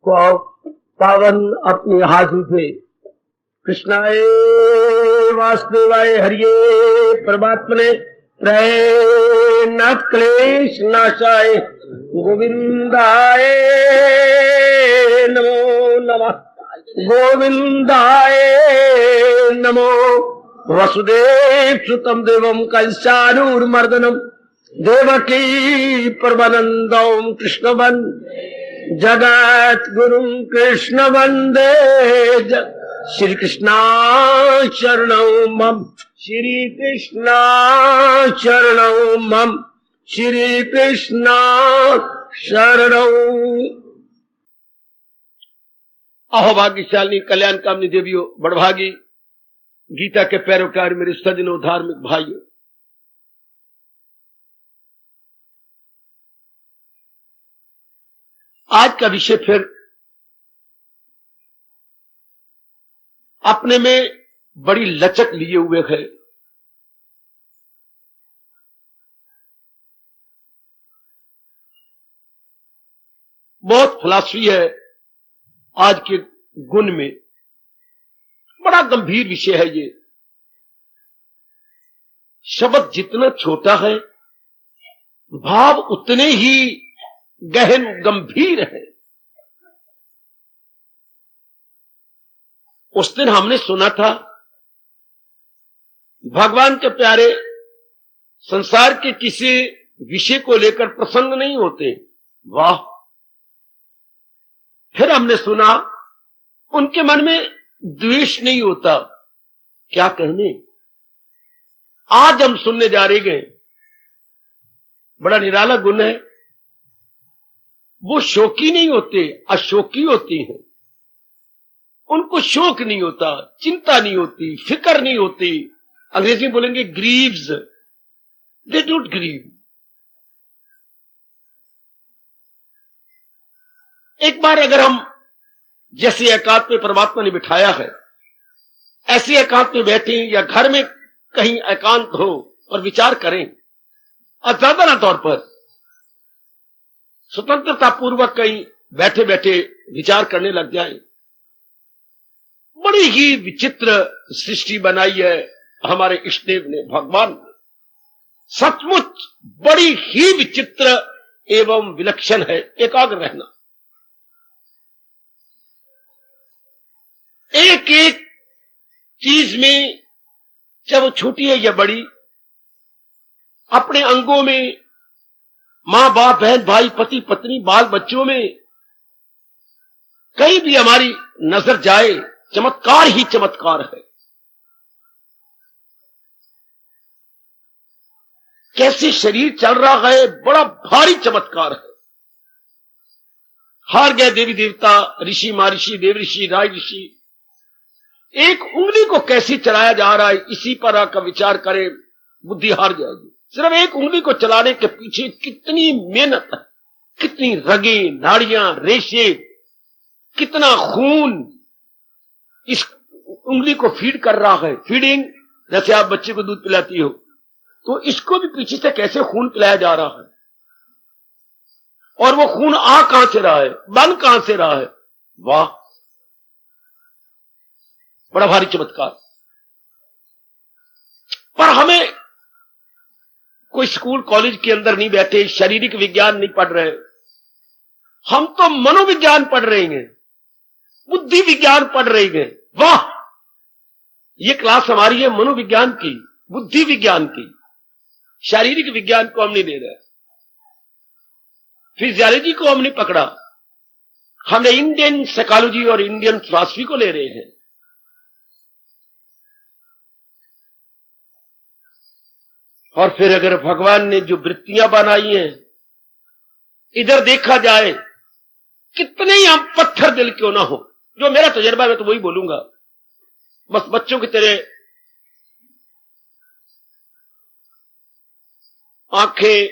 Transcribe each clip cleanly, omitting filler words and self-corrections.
पावन अपने हाथ उठे। कृष्णाय वासुदेवाय हरिये परमात्मने प्रेम क्लेश नाशाय गोविंदाय नमो नमः। गोविंदाय नमो। वसुदेव सुतम देवम कंसानूरमर्दनम देवकी परमानंदम कृष्ण वंदे जगत गुरु कृष्ण वंदे श्री कृष्णा शरणौ मम। श्री कृष्णा शरणौ मम। श्री कृष्णा शरणौ। अहो भाग्यशाली कल्याण कामनी देवियों, बड़भागी गीता के पैरोकार मेरे सज्जनों, धार्मिक भाइयों, आज का विषय फिर अपने में बड़ी लचक लिए हुए है। बहुत फिलॉसफी है आज के गुण में। बड़ा गंभीर विषय है ये। शब्द जितना छोटा है, भाव उतने ही गहन गंभीर है। उस दिन हमने सुना था भगवान के प्यारे संसार के किसी विषय को लेकर प्रसन्न नहीं होते। वाह! फिर हमने सुना उनके मन में द्वेष नहीं होता। क्या कहने। आज हम सुनने जा रहे हैं, बड़ा निराला गुण है। वो शोकी नहीं होते, अशोकी होती हैं। उनको शोक नहीं होता, चिंता नहीं होती, फिक्र नहीं होती। अंग्रेजी में बोलेंगे ग्रीव्स, दे डोंट ग्रीव। एक बार अगर हम जैसे एकांत में परमात्मा ने बिठाया है, ऐसे एकांत में बैठे या घर में कहीं एकांत हो और विचार करें, और ज्यादा ना तौर पर स्वतंत्रता पूर्वक कहीं बैठे बैठे विचार करने लग जाए। बड़ी ही विचित्र सृष्टि बनाई है हमारे इष्टदेव ने, भगवान ने। सचमुच बड़ी ही विचित्र एवं विलक्षण है। एकाग्र रहना, एक एक चीज में, चाहे वो छोटी है या बड़ी, अपने अंगों में, मां बाप बहन भाई पति पत्नी बाल बच्चों में, कहीं भी हमारी नजर जाए, चमत्कार ही चमत्कार है। कैसे शरीर चल रहा है, बड़ा भारी चमत्कार है। हार गए देवी देवता, ऋषि महर्षि, देव ऋषि, राय ऋषि। एक उंगली को कैसे चलाया जा रहा है, इसी पर आकर विचार करें, बुद्धि हार जाएगी। सिर्फ एक उंगली को चलाने के पीछे कितनी मेहनत है, कितनी रगे, नाड़ियां, रेशे, कितना खून इस उंगली को फीड कर रहा है। फीडिंग, जैसे आप बच्चे को दूध पिलाती हो, तो इसको भी पीछे से कैसे खून पिलाया जा रहा है, और वो खून आ कहां से रहा है, बन कहां से रहा है। वाह! बड़ा भारी चमत्कार। पर हमें कोई स्कूल कॉलेज के अंदर नहीं बैठे, शारीरिक विज्ञान नहीं पढ़ रहे, हम तो मनोविज्ञान पढ़ रहे हैं, बुद्धि विज्ञान पढ़ रहे हैं। वाह! ये क्लास हमारी है मनोविज्ञान की, बुद्धि विज्ञान की। शारीरिक विज्ञान को हम नहीं ले रहे, फिजियोलॉजी को हमने पकड़ा, हमने इंडियन साइकोलॉजी और इंडियन फिलॉसफी को ले रहे हैं। और फिर अगर भगवान ने जो वृत्तियां बनाई हैं, इधर देखा जाए, कितने ही हम पत्थर दिल क्यों ना हो, जो मेरा तजर्बा है तो वही बोलूंगा। बस बच्चों की तरह आंखें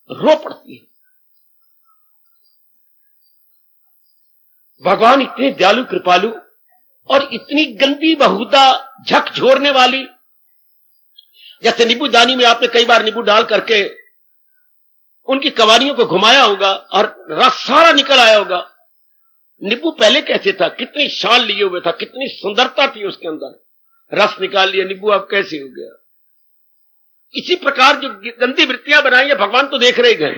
रो पड़ती हैं। भगवान इतने दयालु कृपालु और इतनी गंदी बहुधा झकझोरने वाली, जैसे नींबू दानी में आपने कई बार नींबू डाल करके उनकी कवानियों को घुमाया होगा और रस सारा निकल आया होगा, नींबू पहले कैसे था, कितनी शान लिए हुए था, कितनी सुंदरता थी उसके अंदर, रस निकाल लिया नींबू, अब कैसे हो गया। इसी प्रकार जो गंदी वृत्तियां बनाई है भगवान तो देख रहे गए।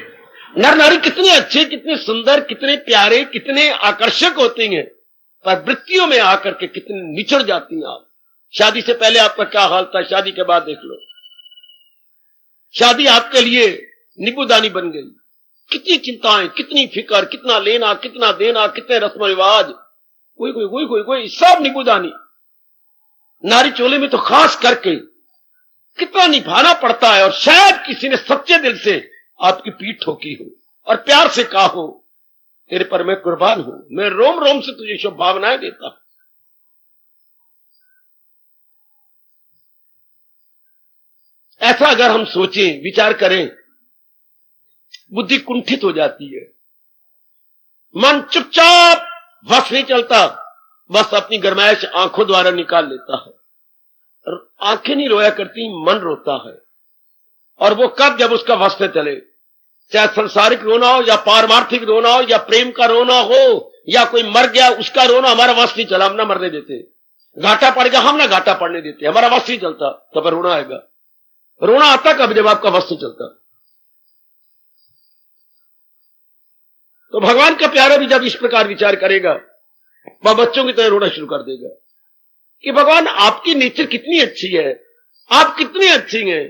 नर नारी कितने अच्छे, कितने सुंदर, कितने प्यारे, कितने आकर्षक होते हैं, पर वृत्तियों में आकर के कितनी निचड़ जाती हैं। आप शादी से पहले आपका क्या हाल था, शादी के बाद देख लो, शादी आपके लिए नींबूदानी बन गई। कितनी चिंताएं, कितनी फिक्र, कितना लेना, कितना देना, कितने रस्म रिवाज, कोई कोई कोई कोई कोई सब नींबूदानी। नारी चोले में तो खास करके कितना निभाना पड़ता है, और शायद किसी ने सच्चे दिल से आपकी पीठ ठोकी हो और प्यार से कहा हो, तेरे पर मैं कुर्बान हूं, मैं रोम रोम से तुझे शुभभावनाएं देता हूं। ऐसा अगर हम सोचें, विचार करें, बुद्धि कुंठित हो जाती है, मन चुपचाप, वश नहीं चलता, बस अपनी गरमाइश आंखों द्वारा निकाल लेता है। आंखें नहीं रोया करती, मन रोता है। और वो कब, जब उसका वश न चले, चाहे संसारिक रोना हो या पारमार्थिक रोना हो या प्रेम का रोना हो या कोई मर गया उसका रोना, हमारा वश नहीं चला, हम ना मरने देते। घाटा पड़ गया, हम ना घाटा पड़ने देते, हमारा वश नहीं चलता, तो फिर रोना आएगा। रोना आता कब, जब आपका वश नहीं चलता। तो भगवान का प्यारा भी जब इस प्रकार विचार करेगा, वह बच्चों की तरह रोना शुरू कर देगा कि भगवान आपकी नेचर कितनी अच्छी है, आप कितने अच्छी हैं,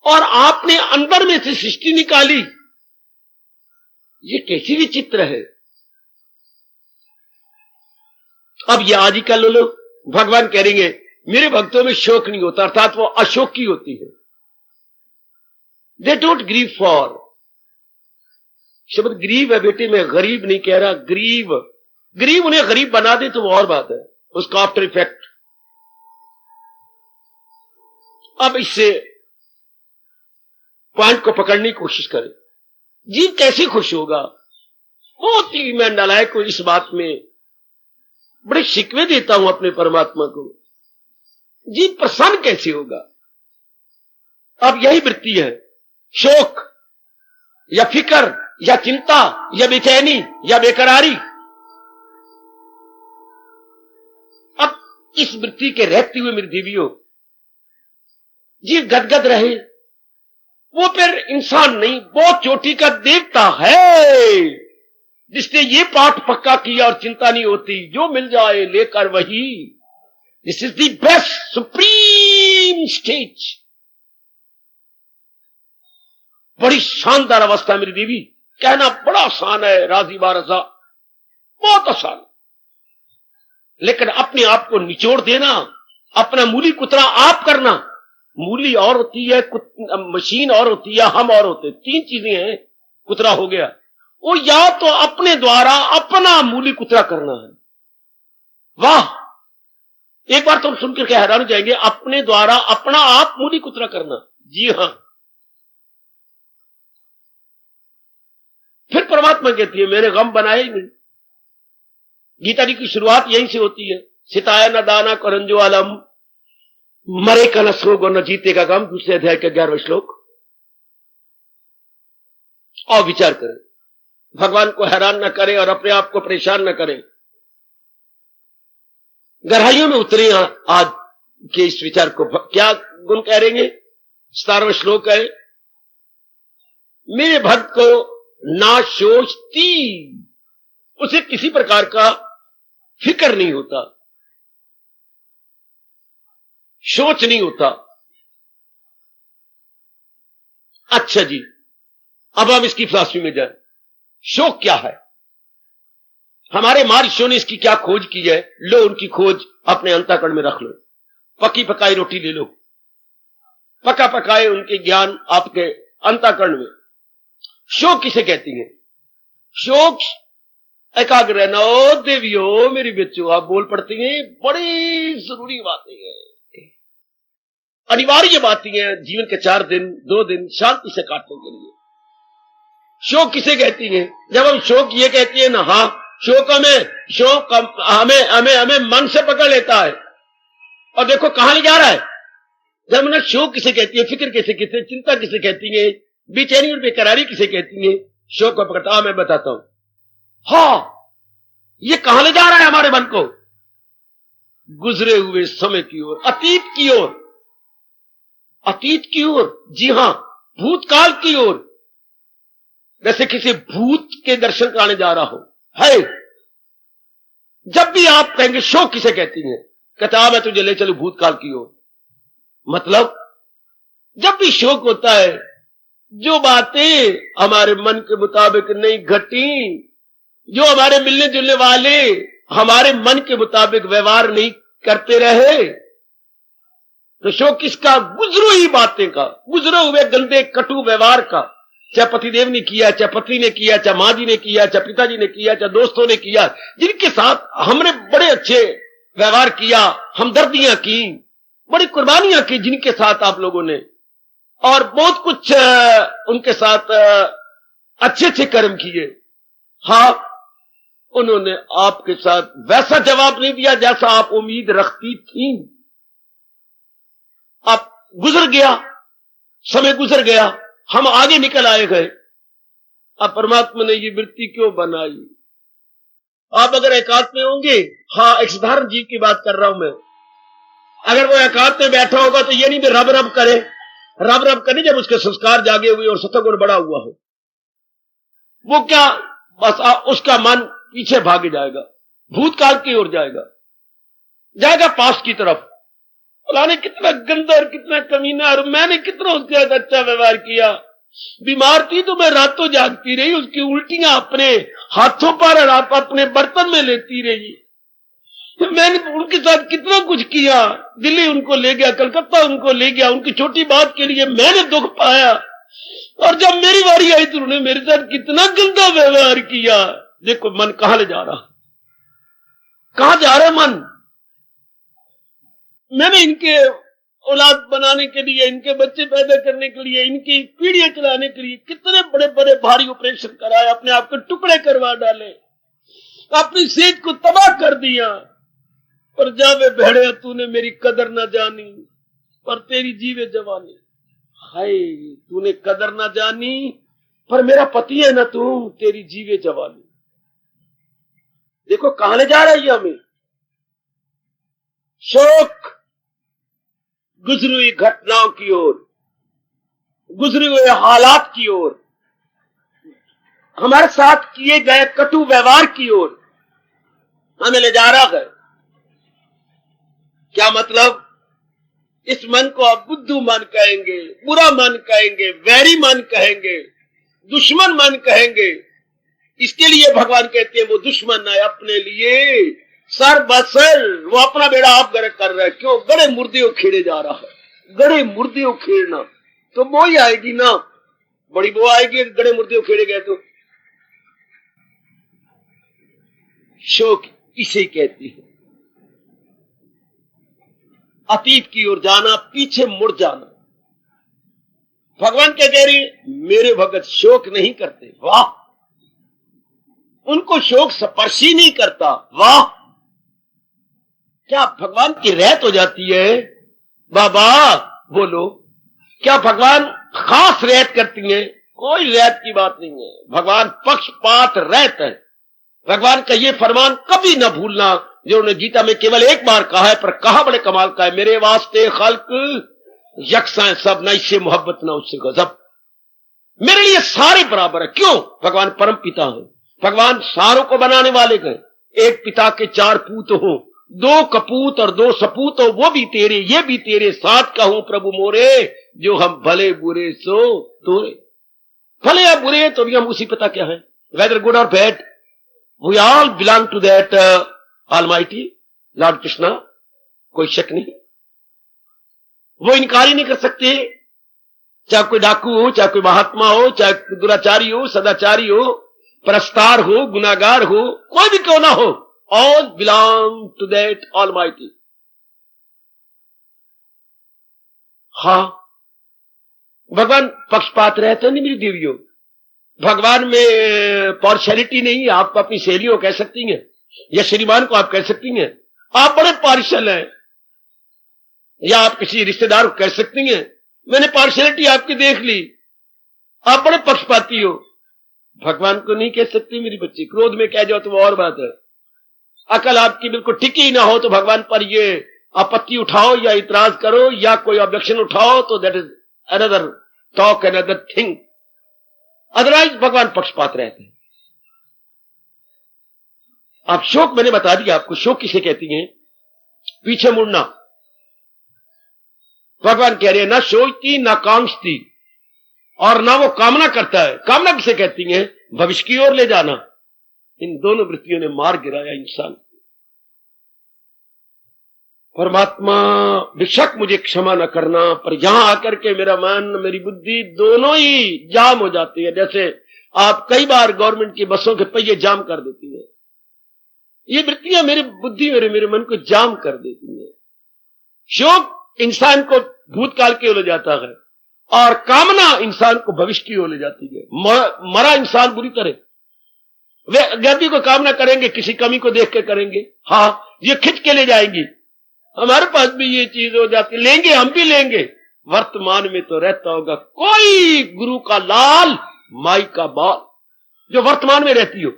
और आपने अंदर में से सृष्टि निकाली, ये कैसी विचित्र है। अब ये आज ही कल लोग भगवान कहेंगे मेरे भक्तों में शोक नहीं होता, अर्थात वो अशोकी होती है। दे डोंट ग्रीव फॉर, शब्द ग्रीव है बेटे, मैं गरीब नहीं कह रहा, ग्रीव। गरीब उन्हें गरीब बना दे तो वो और बात है, उसका आफ्टर इफेक्ट। अब इससे पॉइंट को पकड़ने की कोशिश करें। जीव कैसे खुश होगा? बहुत ही मैं नालायक हूं इस बात में, बड़े शिकवे देता हूं अपने परमात्मा को। जीव प्रसन्न कैसे होगा? अब यही वृत्ति है, शोक या फिक्र या चिंता या बेचैनी या बेकरारी। अब इस वृत्ति के रहते हुए मेरी देवियों, जीव गदगद रहे, वो फिर इंसान नहीं, बहुत चोटी का देवता है, जिसने ये पाठ पक्का किया और चिंता नहीं होती, जो मिल जाए लेकर वही। This is the best supreme stage. बड़ी शानदार अवस्था मेरी देवी, कहना बड़ा आसान है, राजी बारसा, बहुत आसान, लेकिन अपने आप को निचोड़ देना, अपना मूली कुतरा आप करना। मूली और होती है, मशीन और होती है, हम और होते, तीन चीजें हैं। कुतरा हो गया, वो या तो अपने द्वारा अपना मूली कुतरा करना है। वाह, एक बार तो हम सुनकर के हैरान हो जाएंगे, अपने द्वारा अपना आप मूली कुतरा करना। जी हां। फिर परमात्मा कहती है मैंने गम बनाया ही नहीं। गीता जी की शुरुआत यहीं से होती है, सिताया न दाना करंजो आलम, मरे का न सोग और न जीते का गम, दूसरे अध्याय का 11वां श्लोक। और विचार करें, भगवान को हैरान न करें और अपने आप को परेशान न करें, गहराइयों में उतरे आज के इस विचार को। क्या गुण कह रहेंगे? 17वां श्लोक है, मेरे भक्त को ना सोचती, उसे किसी प्रकार का फिक्र नहीं होता, सोच नहीं होता। अच्छा जी, अब हम इसकी फिलॉसफी में जाए। शोक क्या है? हमारे महर्षियों ने इसकी क्या खोज की है? लो, उनकी खोज अपने अंतःकरण में रख लो। पकी पकाई रोटी ले लो, पका पकाए उनके ज्ञान आपके अंतःकरण में। शोक किसे कहती है? शोक एकाग्र रहना। ओ देवियों, मेरी बच्चों, आप बोल पड़ती हैं, बड़ी जरूरी बातें हैं, अनिवार्य बातें हैं जीवन के 4 दिन 2 दिन शांति से काटने के लिए। शोक किसे कहती है? जब हम शोक ये कहती है ना, हाँ, शोक हमें मन से पकड़ लेता है, और देखो कहां ले जा रहा है। जब ना शोक किसे कहती है, फिक्र किसे कहती है, चिंता किसे कहती है, बेचैनी और बेकरारी किसे कहती है, शोक को पकड़ता, मैं बताता हूं। हाँ, ये कहां ले जा रहा है हमारे मन को? गुजरे हुए समय की ओर, अतीत की ओर, अतीत की ओर, जी हां, भूतकाल की ओर। जैसे किसी भूत के दर्शन कराने जा रहा हो है। जब भी आप कहेंगे शोक किसे कहती हैं, कहता मैं तुझे ले चलूं भूतकाल की ओर। मतलब जब भी शोक होता है, जो बातें हमारे मन के मुताबिक नहीं घटी, जो हमारे मिलने जुलने वाले हमारे मन के मुताबिक व्यवहार नहीं करते रहे, तो शोक किसका? गुजरी हुई बातें का, गुजरे हुए गंदे कटु व्यवहार का। चाहे पतिदेव ने किया, चाहे पत्नी ने किया, चाहे मां जी ने किया, चाहे पिताजी ने किया, चाहे दोस्तों ने किया, जिनके साथ हमने बड़े अच्छे व्यवहार किया, हमदर्दियां की, बड़ी कुर्बानियां की जिनके साथ आप लोगों ने, और बहुत कुछ उनके साथ अच्छे अच्छे कर्म किए। हाँ, उन्होंने आपके साथ वैसा जवाब नहीं दिया जैसा आप उम्मीद रखती थी। आप गुजर गया, समय गुजर गया, हम आगे निकल आए गए। अब परमात्मा ने ये वृत्ति क्यों बनाई? आप अगर एकांत में होंगे, हाँ, एक साधारण जीव की बात कर रहा हूं मैं, अगर वो एकांत में बैठा होगा तो ये नहीं भी रब रब करे, रब रब करे जब उसके संस्कार जागे हुए और सतगुण बड़ा हुआ हो, वो क्या बस उसका मन पीछे भागे जाएगा, भूतकाल की ओर जाएगा पास्ट की तरफ। फलाने कितना गंदा और कितना कमीना, और मैंने कितना उसके साथ अच्छा व्यवहार किया। बीमार थी तो मैं रातों जागती रही, उसकी उल्टियां अपने हाथों पर और आप अपने बर्तन में लेती रही। तो मैंने उनके साथ कितना कुछ किया, दिल्ली उनको ले गया, कलकत्ता उनको ले गया, उनकी छोटी बात के लिए मैंने दुख पाया, और जब मेरी बारी आई तो उन्होंने मेरे साथ कितना गंदा व्यवहार किया। देखो मन कहां ले जा रहा, कहां जा रहा मन? मैंने इनके औलाद बनाने के लिए, इनके बच्चे पैदा करने के लिए, इनकी पीढ़ियां चलाने के लिए कितने बड़े बड़े भारी ऑपरेशन कराए, अपने आप के टुकड़े करवा डाले, अपनी सेहत को तबाह कर दिया। पर जावे भेड़िया तूने मेरी कदर न जानी, पर तेरी जीवे जवानी। हाय, तूने कदर न जानी पर मेरा पति है ना तू, तेरी जीवे जवानी। देखो कहां ले जा रहा है हमें? शोक गुजरी हुई घटनाओं की ओर, गुजरे हुए हालात की ओर, हमारे साथ किए गए कटु व्यवहार की ओर हमें ले जा रहा है। क्या मतलब? इस मन को आप बुद्धू मन कहेंगे, बुरा मन कहेंगे, वैरी मन कहेंगे, दुश्मन मन कहेंगे। इसके लिए भगवान कहते हैं वो दुश्मन है अपने लिए सर बसर, वो अपना बेड़ा आप गर्क कर रहा है। क्यों? गड़े मुर्दे उखेड़े जा रहा है। गड़े मुर्दे उखेड़ना तो वो ही आएगी ना, बड़ी वो आएगी गड़े मुर्दे उखेड़े गए तो। शोक इसे कहती है, अतीत की ओर जाना, पीछे मुड़ जाना। भगवान क्या कह रही है? मेरे भगत शोक नहीं करते, वाह, उनको शोक स्पर्श ही नहीं करता, वाह। क्या भगवान की रहत हो जाती है? बाबा बोलो, क्या भगवान खास रहत करती है? कोई रहत की बात नहीं है। भगवान पक्षपात रहत है। भगवान का ये फरमान कभी न भूलना जो उन्होंने गीता में केवल एक बार कहा है, पर कहा बड़े कमाल का है, मेरे वास्ते खल्क यकसा सब, न इससे मोहब्बत न उससे गजब। मेरे लिए सारे बराबर है। क्यों? भगवान परम पिता है। भगवान सारों को बनाने वाले गए। एक पिता के चार पूत हो, दो कपूत और दो सपूत हो, वो भी तेरे, ये भी तेरे, साथ कहूं प्रभु मोरे, जो हम भले बुरे सो तोरे। भले या बुरे तो भी हम उसी पिता क्या है, वेदर गुड और bad, we all belong to that almighty lord Krishna. कोई शक नहीं, वो इनकार ही नहीं कर सकते। चाहे कोई डाकू हो, चाहे कोई महात्मा हो, चाहे दुराचारी हो, सदाचारी हो, परस्तार हो, गुनागार हो, कोई भी क्यों ना हो, all belong to that almighty. हाँ, भगवान पक्षपात रहते नहीं मेरी देवियों। भगवान में पार्शियलिटी नहीं है। आप अपनी सहेलियों कह सकती हैं या श्रीमान को आप कह सकती हैं आप बड़े पार्शियल हैं, या आप किसी रिश्तेदार को कह सकती हैं मैंने पार्शियलिटी आपकी देख ली, आप बड़े पक्षपाती हो। भगवान को नहीं कह सकती मेरी बच्ची। क्रोध में कह जाओ तो वो और बात है, अकल आपकी बिल्कुल टिकी ना हो तो भगवान पर ये आपत्ति उठाओ या इतराज करो या कोई ऑब्जेक्शन उठाओ तो that is another talk, another thing. Otherwise भगवान पक्षपात रहते हैं। आप शोक, मैंने बता दिया आपको शोक किसे कहती हैं, पीछे मुड़ना। भगवान कह रहे हैं ना शोचती ना कांक्षती, और ना वो कामना करता है। कामना किसे कहती है, भविष्य की ओर ले जाना। इन दोनों वृत्तियों ने मार गिराया इंसान। परमात्मा बेशक मुझे क्षमा न करना, पर यहां आकर के मेरा मन मेरी बुद्धि दोनों ही जाम हो जाती है। जैसे आप कई बार गवर्नमेंट की बसों के पहिए जाम कर देती है, ये वृत्तियां मेरी बुद्धि मेरे मन को जाम कर देती है। शोक इंसान को भूतकाल की ओर ले जाता है और कामना इंसान को भविष्य की ओर ले जाती है। मरा इंसान बुरी तरह, वे अज्ञाती को कामना करेंगे, किसी कमी को देख के करेंगे, हाँ ये खिंच के ले जाएंगी, हमारे पास भी ये चीज हो जाती, लेंगे हम भी लेंगे। वर्तमान में तो रहता होगा कोई गुरु का लाल माई का बाल, जो वर्तमान में रहती हो।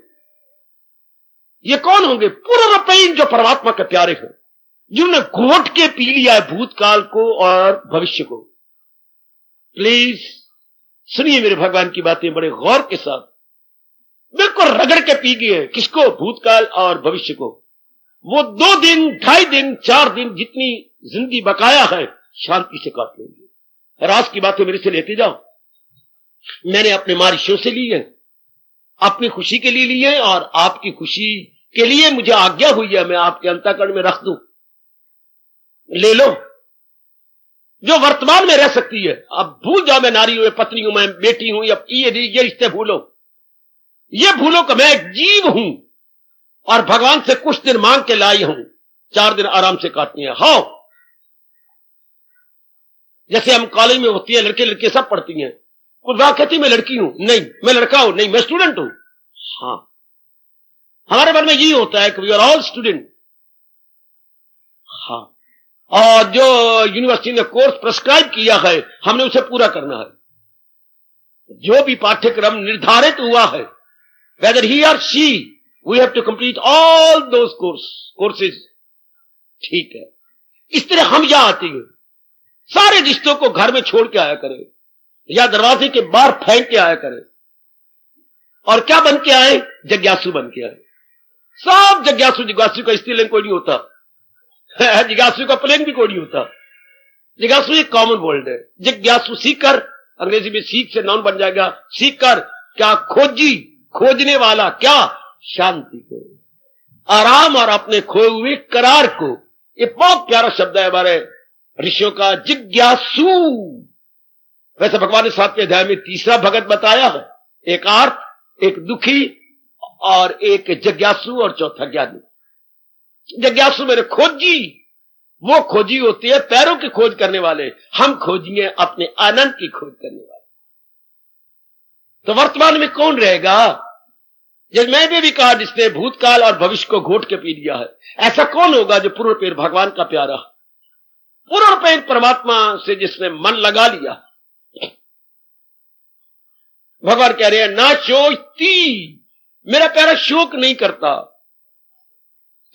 ये कौन होंगे, पूर्वरपीन जो परमात्मा के प्यारे हैं, जिन्होंने घोट के पी लिया है भूतकाल को और भविष्य को। प्लीज सुनिए मेरे भगवान की बातें बड़े गौर के साथ, बिल्कुल रगड़ के पी गए। किसको, भूतकाल और भविष्य को। वो 2 दिन 2.5 दिन 4 दिन जितनी जिंदगी बकाया है शांति से काट लेंगे। राज की बातें मेरे से लेते जाओ, मैंने अपने महर्षियों से ली है, अपनी खुशी के लिए ली है, और आपकी खुशी के लिए मुझे आज्ञा हुई है मैं आपके अंतःकरण में रख दूं। ले लो जो वर्तमान में रह सकती है। अब भूल जाओ मैं नारी हूं, मैं पत्नी हूं, मैं बेटी हूं, या ये रिश्ते भूलो। ये भूलो कि मैं एक जीव हूं और भगवान से कुछ दिन मांग के लाई हूं, 4 दिन आराम से काटनी है। हाँ, जैसे हम कॉलेज में होती है, लड़के लड़के सब पढ़ती हैं, कुछ बात कहती मैं लड़की हूं, नहीं मैं लड़का हूं, नहीं मैं स्टूडेंट हूं। हाँ, हमारे मन में यही होता है कि वी आर ऑल स्टूडेंट। हाँ, और जो यूनिवर्सिटी ने कोर्स प्रिस्क्राइब किया है हमने उसे पूरा करना है। जो भी पाठ्यक्रम निर्धारित हुआ है, whether he or she, we have to complete all those courses। ठीक है, इस तरह हम यहां आते हैं, सारे रिश्तों को घर में छोड़ के आया करें या दरवाजे के बाहर फेंक के आया करें, और क्या बन के आए, जिज्ञासु बन के आए। सब जिज्ञासु का स्त्रीलिंग कोई नहीं होता, जिज्ञासु का पुल्लिंग भी कोई नहीं होता। जिज्ञासु एक कॉमन वर्ड है। जिज्ञासु सीकर, अंग्रेजी में सीख से नाउन बन जाएगा, सीकर क्या, खोजी, खोजने वाला, क्या, शांति को, आराम और अपने खोए हुए करार को। ये बहुत प्यारा शब्द है हमारे ऋषियों का, जिज्ञासु। वैसे भगवान ने 7वें अध्याय में तीसरा भगत बताया है, एक आर्त, एक दुखी और एक जिज्ञासु, और चौथा ज्ञानी। जिज्ञासु मेरे खोजी, वो खोजी होती है पैरों की खोज करने वाले, हम खोजिए अपने आनंद की खोज करने वाले। तो वर्तमान में कौन रहेगा, जब मैंने भी कहा जिसने भूतकाल और भविष्य को घोट के पी लिया है, ऐसा कौन होगा जो पूर्ण पेड़ भगवान का प्यारा, पूर्ण पेड़ परमात्मा से जिसने मन लगा लिया। भगवान कह रहे हैं ना शोचती, मेरा प्यारा शोक नहीं करता।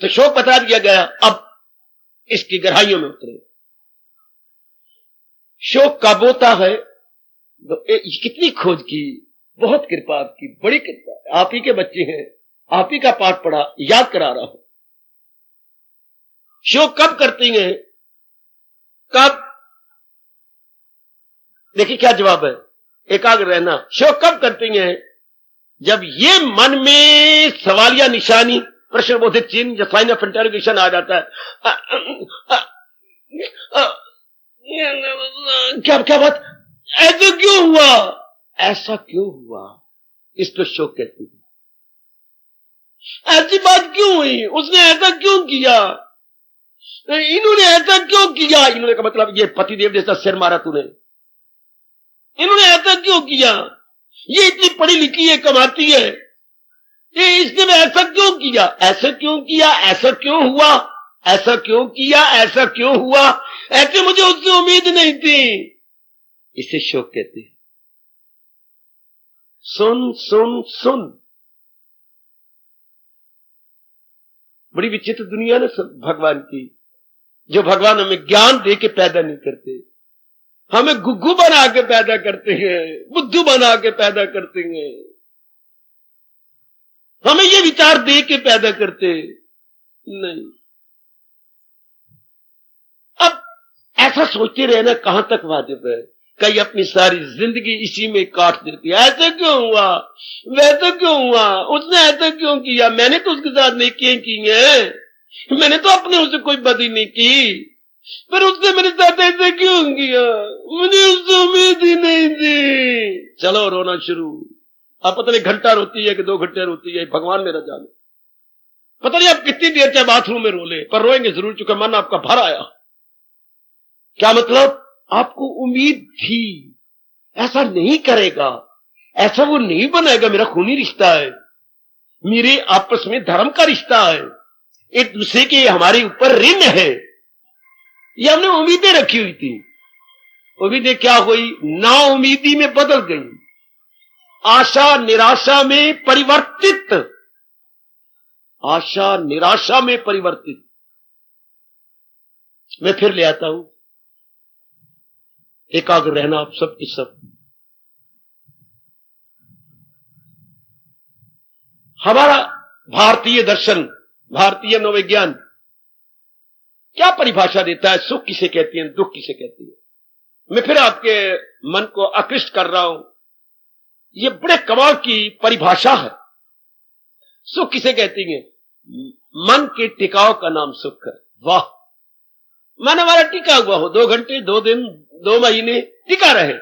तो शोक बता दिया गया, अब इसकी गहराइयों में उतरे। शोक कब होता है, तो कितनी खोज की, बहुत कृपा आपकी, बड़ी कृपा। आप ही के बच्चे हैं, आप ही का पाठ पढ़ा, याद करा रहा हूं। शोक कब करती हैं, कब, देखिए क्या जवाब है, एकाग्र रहना। शोक कब करती हैं, जब ये मन में सवालिया निशानी, प्रश्न बोधित चिन्ह, जो साइन ऑफ इंटरोगेशन आ जाता है। क्या क्या बात, ऐसा क्यों हुआ, ऐसा क्यों हुआ, इसको शोक कहते हैं। ऐसी बात क्यों हुई, उसने ऐसा क्यों किया, इन्होंने ऐसा क्यों किया। इन्होंने का मतलब ये पतिदेव जैसा सिर मारा तूने, इन्होंने ऐसा क्यों किया, ये इतनी पढ़ी लिखी है, कमाती है, ये इसने ऐसा क्यों किया, ऐसा क्यों किया, ऐसा क्यों हुआ, ऐसा क्यों किया, ऐसा क्यों हुआ, ऐसे मुझे उससे उम्मीद नहीं थी। इसे शोक कहते हैं। सुन सुन सुन, बड़ी विचित्र दुनिया ना सब भगवान की, जो भगवान हमें ज्ञान दे के पैदा नहीं करते, हमें गुग्गू बना के पैदा करते हैं, बुद्धू बना के पैदा करते हैं, हमें ये विचार दे के पैदा करते नहीं। अब ऐसा सोचते रहना कहां तक वाजिब है? कई अपनी सारी जिंदगी इसी में काट देती है। ऐसा क्यों हुआ, वैसा क्यों हुआ, उसने ऐसा क्यों किया, मैंने तो उसके साथ नेकियां की हैं, मैंने तो अपने उससे कोई बदी नहीं की, पर उसने मेरे साथ ऐसा क्यों किया, मुझे उससे उम्मीद ही नहीं थी। चलो रोना शुरू। अब पता नहीं घंटा रोती है कि 2 घंटे रोती है, भगवान मेरा जाने। पता नहीं आप कितनी देर चाहे बाथरूम में रो ले, पर रोएंगे जरूर, चूंकि मन आपका भर आया। क्या मतलब? आपको उम्मीद थी ऐसा नहीं करेगा, ऐसा वो नहीं बनाएगा, मेरा खूनी रिश्ता है, मेरे आपस में धर्म का रिश्ता है, एक दूसरे के हमारे ऊपर ऋण है, ये हमने उम्मीदें रखी हुई थी। उम्मीदें क्या हुई? ना उम्मीदी में बदल गई, आशा निराशा में परिवर्तित, आशा निराशा में परिवर्तित। मैं फिर ले आता हूं, एकाग्र रहना आप सब की सब। हमारा भारतीय दर्शन, भारतीय मनोविज्ञान क्या परिभाषा देता है? सुख किसे कहती है, दुख किसे कहती है? मैं फिर आपके मन को आकृष्ट कर रहा हूं, ये बड़े कमाल की परिभाषा है। सुख किसे कहती है? मन के टिकाव का नाम सुख है। वाह, मन हमारा टिका हुआ हो, 2 घंटे, 2 दिन, 2 महीने टिका रहे,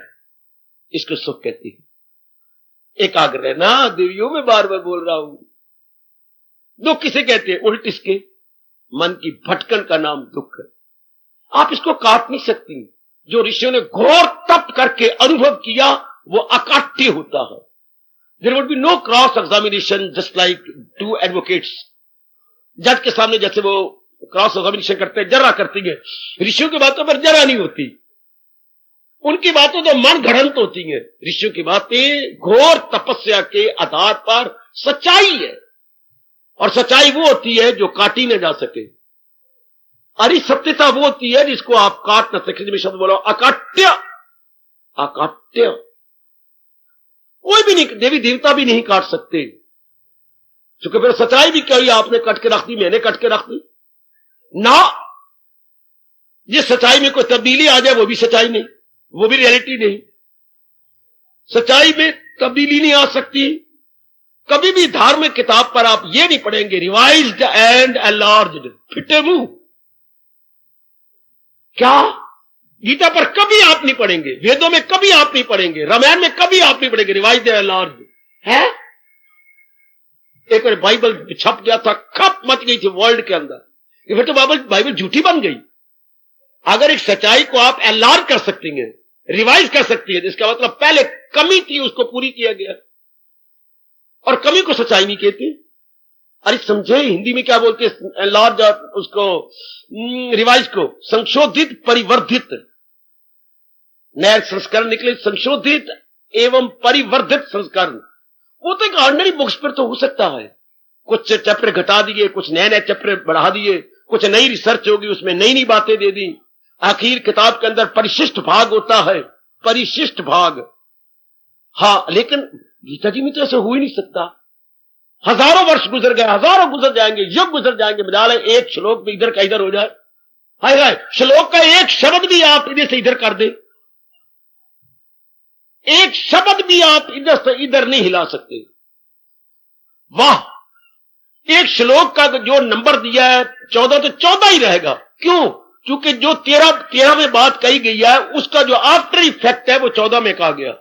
इसको सुख कहती है। एकाग्र रहना, देवियों में बार बार बोल रहा हूं। दुख किसे कहते हैं? उल्ट इसके, मन की भटकन का नाम दुख है। आप इसको काट नहीं सकती। जो ऋषियों ने घोर तप करके अनुभव किया वो अकाट्य होता है। There would be no cross examination, just like 2 advocates जज के सामने जैसे वो क्रॉस एग्जामिनेशन करते हैं, जरा करती है, ऋषियों की बातों पर जरा नहीं होती। उनकी बातों तो मन घड़ंत होती हैं। ऋषियों की बातें घोर तपस्या के आधार पर सच्चाई है, और सच्चाई वो होती है जो काटी न जा सके। अरे सत्यता वो होती है जिसको आप काट न सके। मैं शब्द बोला अकाट्य, अकाट्य कोई भी नहीं, देवी देवता भी नहीं काट सकते। क्योंकि फिर सच्चाई भी कही आपने कट के रख दी, मैंने कट के रख दी ना। जिस सच्चाई में कोई तब्दीली आ जाए वो भी सच्चाई नहीं, वो भी रियलिटी नहीं। सच्चाई में तब्दीली नहीं आ सकती। कभी भी धार्मिक किताब पर आप ये नहीं पढ़ेंगे रिवाइज्ड एंड एनलार्ज्ड, फिटे मुंह। क्या? गीता पर कभी आप नहीं पढ़ेंगे, वेदों में कभी आप नहीं पढ़ेंगे, रामायण में कभी आप नहीं पढ़ेंगे रिवाइज्ड एंड एनलार्ज्ड है। एक बार बाइबल छप गया था, खप मच गई थी वर्ल्ड के अंदर, ये फिर तो बाइबल झूठी बन गई। अगर एक सच्चाई को आप एनलार्ज कर सकती हैं, रिवाइज कर सकती है, इसका मतलब पहले कमी थी उसको पूरी किया गया, और कमी को सच्चाई नहीं कहते। अरे समझे, हिंदी में क्या बोलते हैं एनलार्ज, उसको रिवाइज को संशोधित, परिवर्धित। नए संस्करण निकले, संशोधित एवं परिवर्धित संस्करण। वो तो एक ऑर्डिनरी बुक्स पर तो हो सकता है, कुछ चैप्टर घटा दिए, कुछ नए नए चैप्टर बढ़ा दिए, कुछ नई रिसर्च होगी, उसमें नई नई बातें दे दी। आखिर किताब के अंदर परिशिष्ट भाग होता है, परिशिष्ट भाग। हाँ, लेकिन गीता जी में तो ऐसा हो ही नहीं सकता। हजारों वर्ष गुजर गए, हजारों गुजर जाएंगे, युग गुजर जाएंगे, बजाय एक श्लोक भी इधर का इधर हो जाए। हाय हाय, श्लोक का एक शब्द भी आप इधर से इधर कर दे, एक शब्द भी आप इधर से इधर नहीं हिला सकते। वाह, एक श्लोक का जो नंबर दिया है 14, तो 14 ही रहेगा। क्यों? क्योंकि जो 13 में बात कही गई है उसका जो आफ्टर इफेक्ट है वो 14 में कहा गया,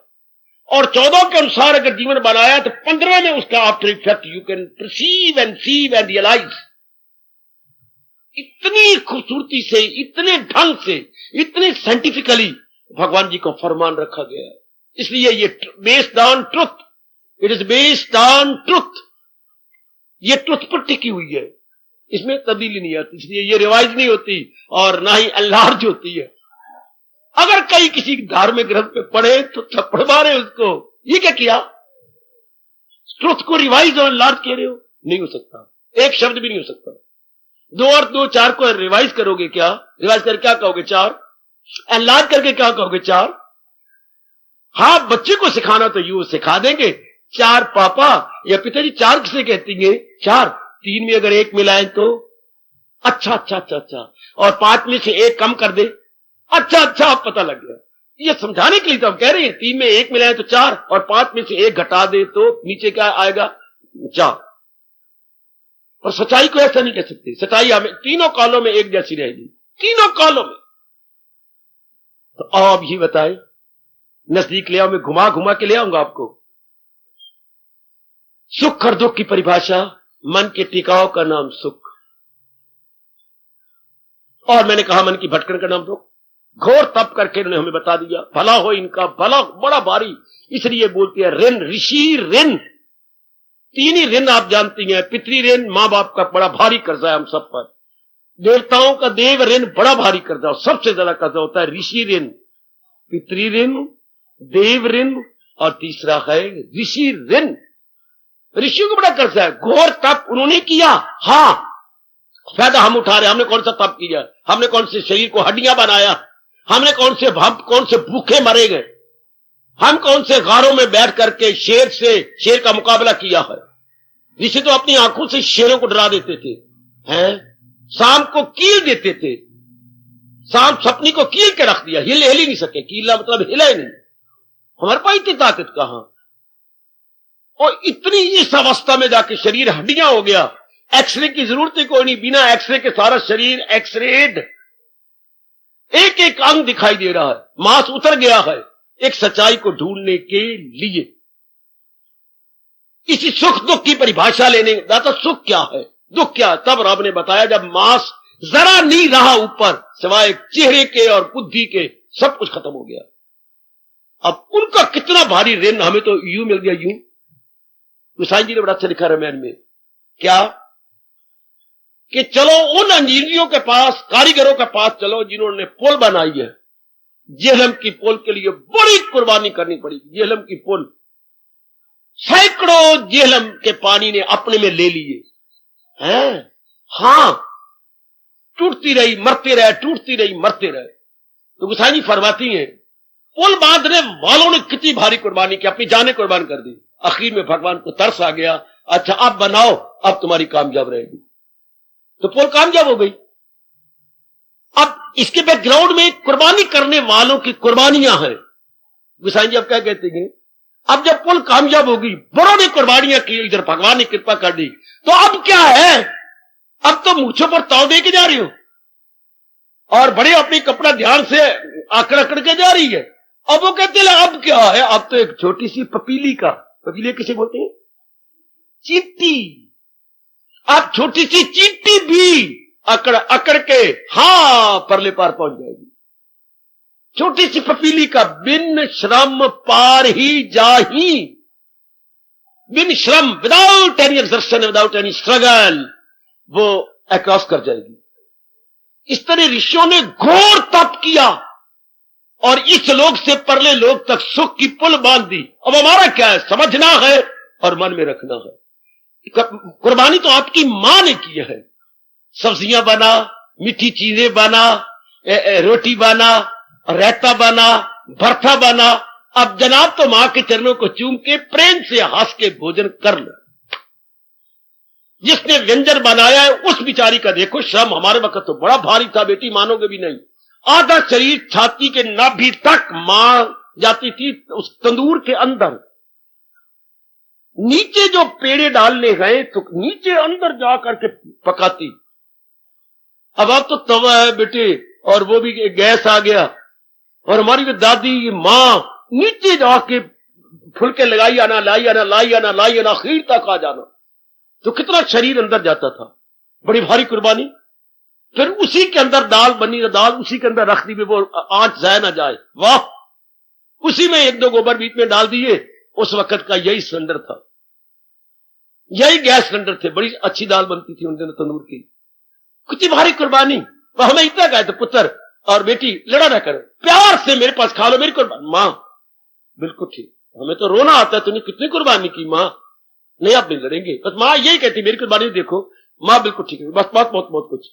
और 14 के अनुसार अगर जीवन बनाया तो 15 में उसका after effect you can perceive and sieve and realise. इतनी खूबसूरती से, इतने ढंग से, इतने साइंटिफिकली भगवान जी को फरमान रखा गया है। इसलिए ये based on truth, it is based on truth, ये ट्रुथ पर टिकी हुई है, इसमें तब्दीली नहीं आती। इसलिए ये रिवाइज नहीं होती और ना ही एनलार्ज होती है। अगर कहीं किसी धार्मिक ग्रंथ पे पढ़े तो थप्पड़ मारे उसको, ये क्या किया? ट्रुथ को रिवाइज और एनलार्ज कह रहे हो? नहीं हो सकता, एक शब्द भी नहीं हो सकता। 2 और 2 4 को रिवाइज करोगे क्या? रिवाइज करके क्या कहोगे? 4। एनलार्ज करके क्या कहोगे? 4। हाँ, बच्चे को सिखाना तो यूं सिखा देंगे, 4 पापा या पिताजी। 4 किसे कहती है? 4। 3 में अगर 1 मिलाएं तो अच्छा अच्छा अच्छा अच्छा, और 5 में से 1 कम कर दे, अच्छा अच्छा, अब पता लग गया। ये समझाने के लिए तो हम कह रहे हैं 3 में 1 मिलाएं तो 4, और 5 में से 1 घटा दे तो नीचे क्या आएगा? 4। और सच्चाई को ऐसा नहीं कह सकते। सच्चाई हमें तीनों कालों में एक जैसी रहेगी, तीनों कालों में। तो अब ये बताए, नजदीक ले आओ, मैं घुमा घुमा के ले आऊंगा आपको। सुख और दुख की परिभाषा, मन के टिकाव का नाम सुख, और मैंने कहा मन की भटकन का नाम दुख। घोर तप करके उन्होंने हमें बता दिया, भला हो इनका भला बड़ा भारी, इसलिए बोलते हैं ऋण, ऋषि ऋण। 3 ही ऋण आप जानती हैं, पितृ ऋण, मां बाप का बड़ा भारी कर्जा है हम सब पर, देवताओं का देव ऋण बड़ा भारी कर्जा, सबसे ज्यादा कर्जा होता है ऋषि ऋण, पितृ ऋण, देव ऋण, और तीसरा है ऋषि ऋण। ऋषियों को बड़ा कर्जा है। घोर तप उन्होंने किया, हाँ, फायदा हम उठा रहे। हमने कौन सा तप किया? हमने कौन से शरीर को हड्डियां बनाया? हमने कौन से भूखे मरे गए? हम कौन से गारों में बैठ करके शेर का मुकाबला किया है? ऋषि तो अपनी आंखों से शेरों को डरा देते थे, हैं? सांप को कील देते थे, सांप सपनी को कील के रख दिया, हिल ही नहीं सके, कीला मतलब हिला ही नहीं। हमारे पास इतनी ताकत कहां? और इतनी इस अवस्था में जाके शरीर हड्डियां हो गया, एक्सरे की जरूरत ही कोई नहीं, बिना एक्सरे के सारा शरीर एक्सरेड, एक एक अंग दिखाई दे रहा है, मांस उतर गया है, एक सच्चाई को ढूंढने के लिए। इसी सुख दुख की परिभाषा लेने दाता, सुख क्या है, दुख क्या है? तब रब ने बताया जब मांस जरा नहीं रहा ऊपर, सिवाय चेहरे के और बुद्धि के, सब कुछ खत्म हो गया। अब उनका कितना भारी ऋण हमें तो यूं मिल गया, यूं। गुसाई जी ने बड़ा अच्छा लिखा रामायण में, क्या कि चलो उन इंजीनियरों के पास, कारीगरों के पास चलो जिन्होंने पुल बनाई है। जेहलम की पुल के लिए बड़ी कुर्बानी करनी पड़ी। जेहलम की पुल सैकड़ों जेहलम के पानी ने अपने में ले लिए हैं, हां, टूटती रही मरते रहे, टूटती रही मरते रहे। तो गुसाई जी फरमाती हैं पुल बांधने वालों ने कितनी भारी कुर्बानी की, अपनी जानें कुर्बान कर दी। आखिर में भगवान को तरस आ गया, अच्छा अब बनाओ, अब तुम्हारी कामयाब रहेगी। तो पुल कामयाब हो गई। अब इसके बैकग्राउंड में कुर्बानी करने वालों की कुर्बानियां हैं। गुसाई जी अब क्या कहते हैं, अब जब पुल कामयाब होगी, बड़ों ने कुर्बानियां की, इधर भगवान ने कृपा कर दी, तो अब क्या है? अब तो मूंछों पर ताव दे के जा रही हो, और बड़े अपनी कपड़ा ध्यान से आकड़ आकड़ के जा रही है। अब वो कहते हैं अब क्या है? अब तो एक छोटी सी पपीली का, पपीली किसे बोलते हैं? चींटी। अब छोटी सी चींटी भी अकड़ अकड़ के हां परले पार पहुंच जाएगी। छोटी सी पपीली का बिन श्रम पार ही जाही, बिन श्रम, without any exertion, without any struggle, वो अक्रॉस कर जाएगी। इस तरह ऋषियों ने घोर तप किया और इस लोक से परले लोक तक सुख की पुल बांध दी। अब हमारा क्या है? समझना है और मन में रखना है। कुर्बानी तो आपकी मां ने की है, सब्जियां बना, मीठी चीजें बना, रोटी बना, रायता बना, भरथा बना। अब जनाब तो मां के चरणों को चूम के प्रेम से हंस के भोजन कर लो। जिसने व्यंजन बनाया है उस बिचारी का देखो श्रम। हमारे वक्त तो बड़ा भारी था बेटी, मानोगे भी नहीं। आधा शरीर छाती के नाभि तक मां जाती थी उस तंदूर के अंदर। नीचे जो पेड़े डालने गए तो नीचे अंदर जाकर के पकाती। अब आप तो तवा है बेटे, और वो भी गैस आ गया। और हमारी जो दादी मां नीचे जाके फुलके लगाई आना, लाई आना, लाई आना, लाई आना, आखिर तक आ जाना। तो कितना शरीर अंदर जाता था, बड़ी भारी कुर्बानी। फिर उसी के अंदर दाल बनी, दाल उसी के अंदर रख दी, वो आंच जाए ना जाए, वाह। उसी में 1-2 गोबर बीच में डाल दिए। उस वक्त का यही सिलेंडर था, यही गैस सिलेंडर थे। बड़ी अच्छी दाल बनती थी उन दिनों तंदूर की। कितनी भारी कुर्बानी। तो हमें इतना कहे तो पुत्र और बेटी लड़ा ना करो, प्यार से मेरे पास खा लो मेरी कुर्बानी। मां बिल्कुल ठीक, हमें तो रोना आता है, तूने कितनी कुर्बानी की मां। नहीं आप नहीं लड़ेंगे, बस मां यही कहती मेरी कुर्बानी देखो। माँ बिल्कुल ठीक है, बस बहुत बहुत बहुत कुछ।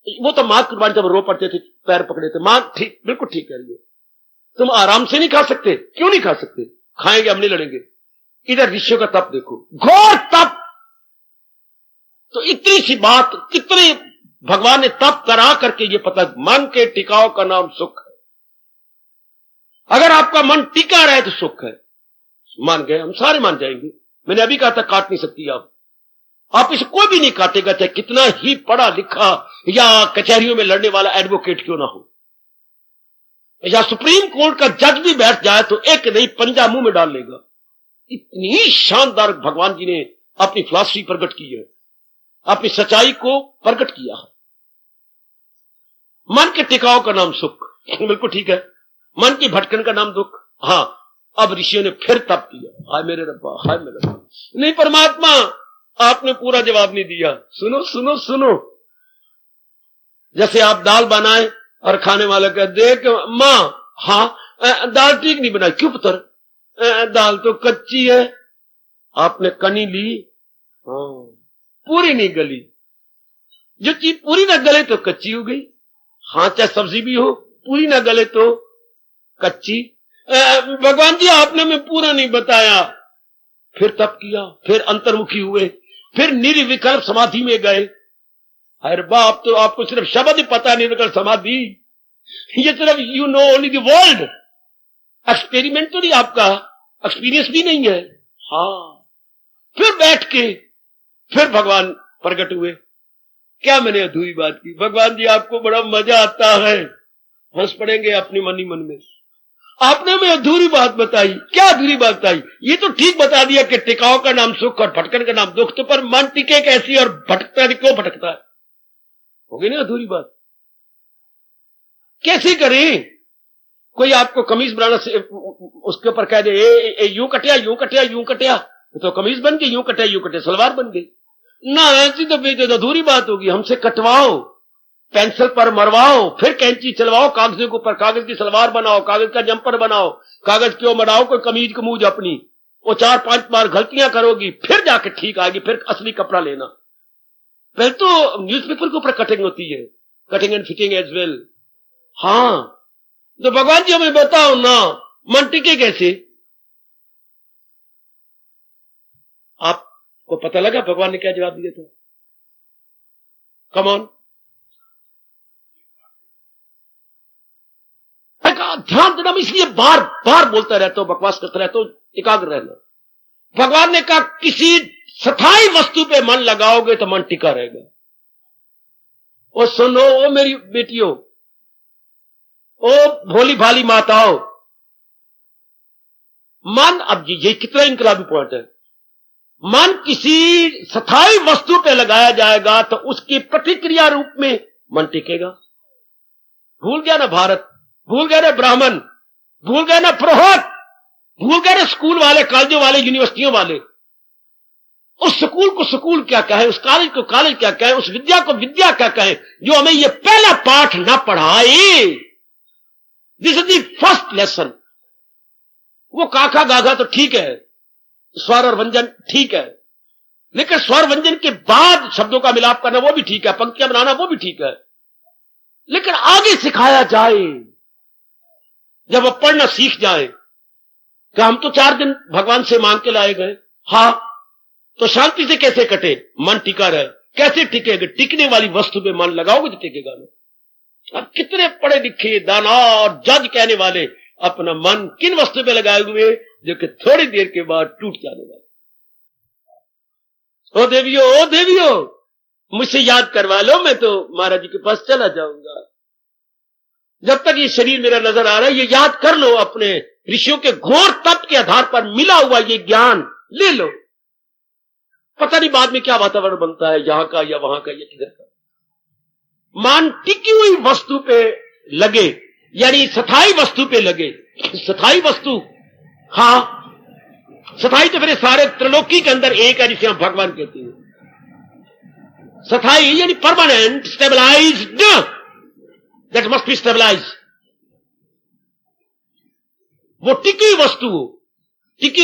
वो तो माँ कुर्बानी जब रो पड़ते थे, पैर पकड़े थे, माँ ठीक बिल्कुल ठीक कह रही है। तुम आराम से नहीं खा सकते? क्यों नहीं खा सकते? खाएंगे, हम नहीं लड़ेंगे। इधर ऋषियों का तप देखो, घोर तप। तो इतनी सी बात, कितने भगवान ने तप करा करके ये पता, मन के टिकाव का नाम सुख है। अगर आपका मन टिका रहे तो सुख है। मान गए, हम सारे मान जाएंगे। मैंने अभी कहा था काट नहीं सकती आप इसे कोई भी नहीं काटेगा, चाहे कितना ही पढ़ा लिखा या कचहरियों में लड़ने वाला एडवोकेट क्यों ना हो, या सुप्रीम कोर्ट का जज भी बैठ जाए तो एक नहीं पंजा मुंह में डाल लेगा। इतनी शानदार भगवान जी ने अपनी फिलॉसफी प्रकट की है, अपनी सच्चाई को प्रकट किया है। मन के टिकाव का नाम सुख, बिल्कुल ठीक है। मन की भटकन का नाम दुख। हां, अब ऋषियों ने फिर तप किया। हाय मेरे रब्बा, हाय मेरे रब्बा। नहीं परमात्मा, आपने पूरा जवाब नहीं दिया। सुनो सुनो सुनो, जैसे आप दाल बनाए और खाने वाला कह देख मां, हाँ दाल ठीक नहीं बनाई। क्यों पुत्र? दाल तो कच्ची है। आपने कनी ली, हाँ पूरी नहीं गली। जो चीज पूरी ना गले तो कच्ची हो गई। हाँ, चाहे सब्जी भी हो, पूरी ना गले तो कच्ची। भगवान जी आपने हमें पूरा नहीं बताया। फिर तप किया, फिर अंतर्मुखी हुए, फिर निर्विकल्प समाधि में गए। अरे बाप, तो आपको सिर्फ शब्द ही पता है, निर्विकल्प समाधि। ये सिर्फ you know only the world, experiment तो नहीं, आपका एक्सपीरियंस भी नहीं है। हाँ, फिर बैठ के फिर भगवान प्रकट हुए। क्या मैंने अधूरी बात की? भगवान जी आपको बड़ा मजा आता है, हंस पड़ेंगे अपनी मनी मन में। आपने हमें अधूरी बात बताई। क्या अधूरी बात बताई? ये तो ठीक बता दिया कि टिकाव का नाम सुख और भटकन का नाम दुख, तो पर मन टिके कैसी और भटकता है, क्यों भटकता है? हो गई ना अधूरी बात। कैसे करें? कोई आपको कमीज बनाना से उसके ऊपर कह दे यूं कटिया यूं कटिया यूं कटिया, तो कमीज बन गई, यूं कटिया यूं कटिया सलवार बन गई ना। ऐसी तो अधूरी बात होगी। हमसे कटवाओ, पेंसिल पर मरवाओ, फिर कैंची चलवाओ, कागजों के ऊपर कागज की सलवार बनाओ, कागज का जंपर बनाओ, कागज क्यों मराओ कोई कमीज कमूज अपनी। वो 4-5 बार गलतियां करोगी, फिर जाके ठीक आएगी, फिर असली कपड़ा लेना। पहले तो न्यूज़पेपर के ऊपर कटिंग होती है, cutting and fitting as well. हाँ, तो भगवान जी हमें बताओ ना, मन टिके कैसे? आपको पता लगा भगवान ने क्या जवाब दिया था? कम ऑन, ध्यान देना। मैं इसलिए बार बार बोलता रहता हूं, बकवास करता रहता हूं, एकाग्र रहना। भगवान ने कहा किसी स्थायी वस्तु पे मन लगाओगे तो मन टिका रहेगा। और सुनो ओ मेरी बेटियों, ओ भोली भाली माताओं, मन, अब ये कितना इनकलाबी पॉइंट है। मन किसी स्थायी वस्तु पे लगाया जाएगा तो उसकी प्रतिक्रिया रूप में मन टिकेगा। भूल गया ना भारत, भूल गए ना ब्राह्मण, भूल गए ना पुरोहित, भूल गए ना स्कूल वाले, कॉलेजों वाले, यूनिवर्सिटियों वाले। उस स्कूल को स्कूल क्या कहे, उस कॉलेज को कॉलेज क्या कहे, उस विद्या को विद्या क्या कहे, जो हमें ये पहला पाठ ना पढ़ाए। This is the first lesson. वो काका गागा तो ठीक है, स्वर और व्यंजन ठीक है, लेकिन स्वर व्यंजन के बाद शब्दों का मिलाप करना वो भी ठीक है, पंक्तियां बनाना वो भी ठीक है, लेकिन आगे सिखाया जाए। जब वो पढ़ना सीख जाए कि हम तो 4 दिन भगवान से मांग के लाए गए, हाँ, तो शांति से कैसे कटे? मन टिका रहे। कैसे टिकेगा? टिकने वाली वस्तु पे मन लगाओगे तो टिकेगा ना। अब कितने पढ़े लिखे दाना और जज कहने वाले अपना मन किन वस्तु पे लगाए हुए, जो कि थोड़ी देर के बाद टूट जाने वाले। ओ देवियों, मुझसे याद करवा लो, मैं तो महाराज जी के पास चला जाऊंगा। जब तक ये शरीर मेरा नजर आ रहा है, ये याद कर लो, अपने ऋषियों के घोर तप के आधार पर मिला हुआ ये ज्ञान ले लो। पता नहीं बाद में क्या वातावरण बनता है, यहां का या वहां का या किधर का। मान टिकी हुई वस्तु पे लगे, यानी स्थायी वस्तु पे लगे। स्थायी वस्तु, हाँ, स्थायी तो फिर सारे त्रिलोकी के अंदर एक है, जिसे हम भगवान कहते हैं। स्थायी यानी permanent, stabilized, that must be stabilize. वो टिकी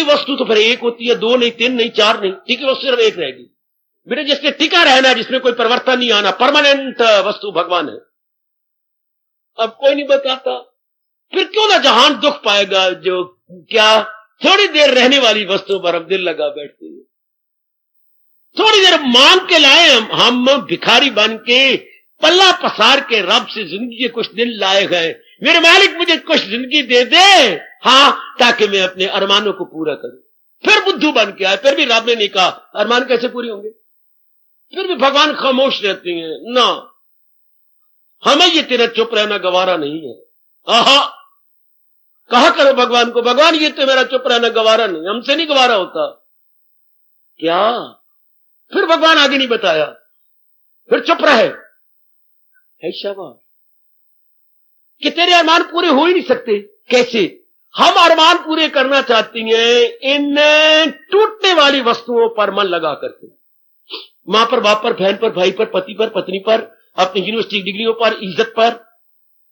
वस्तु तो फिर एक होती है, 2 नहीं, 3 नहीं, 4 नहीं, टिकी वस्तु सिर्फ एक रहेगी। बेटे जिसने टिका रहना, जिसमें कोई परिवर्तन नहीं आना, परमानेंट वस्तु भगवान है। अब कोई नहीं बताता, फिर क्यों ना जहान दुख पाएगा जो क्या थोड़ी देर रहने वाली वस्तु पर हम दिल लगा बैठते हैं। थोड़ी देर मांग के लाए हम भिखारी बन के पल्ला पसार के रब से जिंदगी के कुछ दिन लाए गए, मेरे मालिक मुझे कुछ जिंदगी दे दे, हाँ, ताकि मैं अपने अरमानों को पूरा करूं। फिर बुद्धू बन के आए, फिर भी रब ने नहीं कहा अरमान कैसे पूरे होंगे, फिर भी भगवान खामोश रहते हैं ना, हमें ये तेरा चुप रहना गवारा नहीं है। आहा, कहा करो भगवान को, भगवान ये तो मेरा चुप रहना गवारा नहीं, हमसे नहीं गवारा होता क्या। फिर भगवान आगे नहीं बताया, फिर चुप रहे। है शाबाश कि तेरे अरमान पूरे हो ही नहीं सकते। कैसे? हम अरमान पूरे करना चाहती हैं इन टूटने वाली वस्तुओं पर मन लगा करके, मां पर, बाप पर, बहन पर, भाई पर, पति पर, पत्नी पर, अपनी यूनिवर्सिटी डिग्रियों पर, इज्जत पर।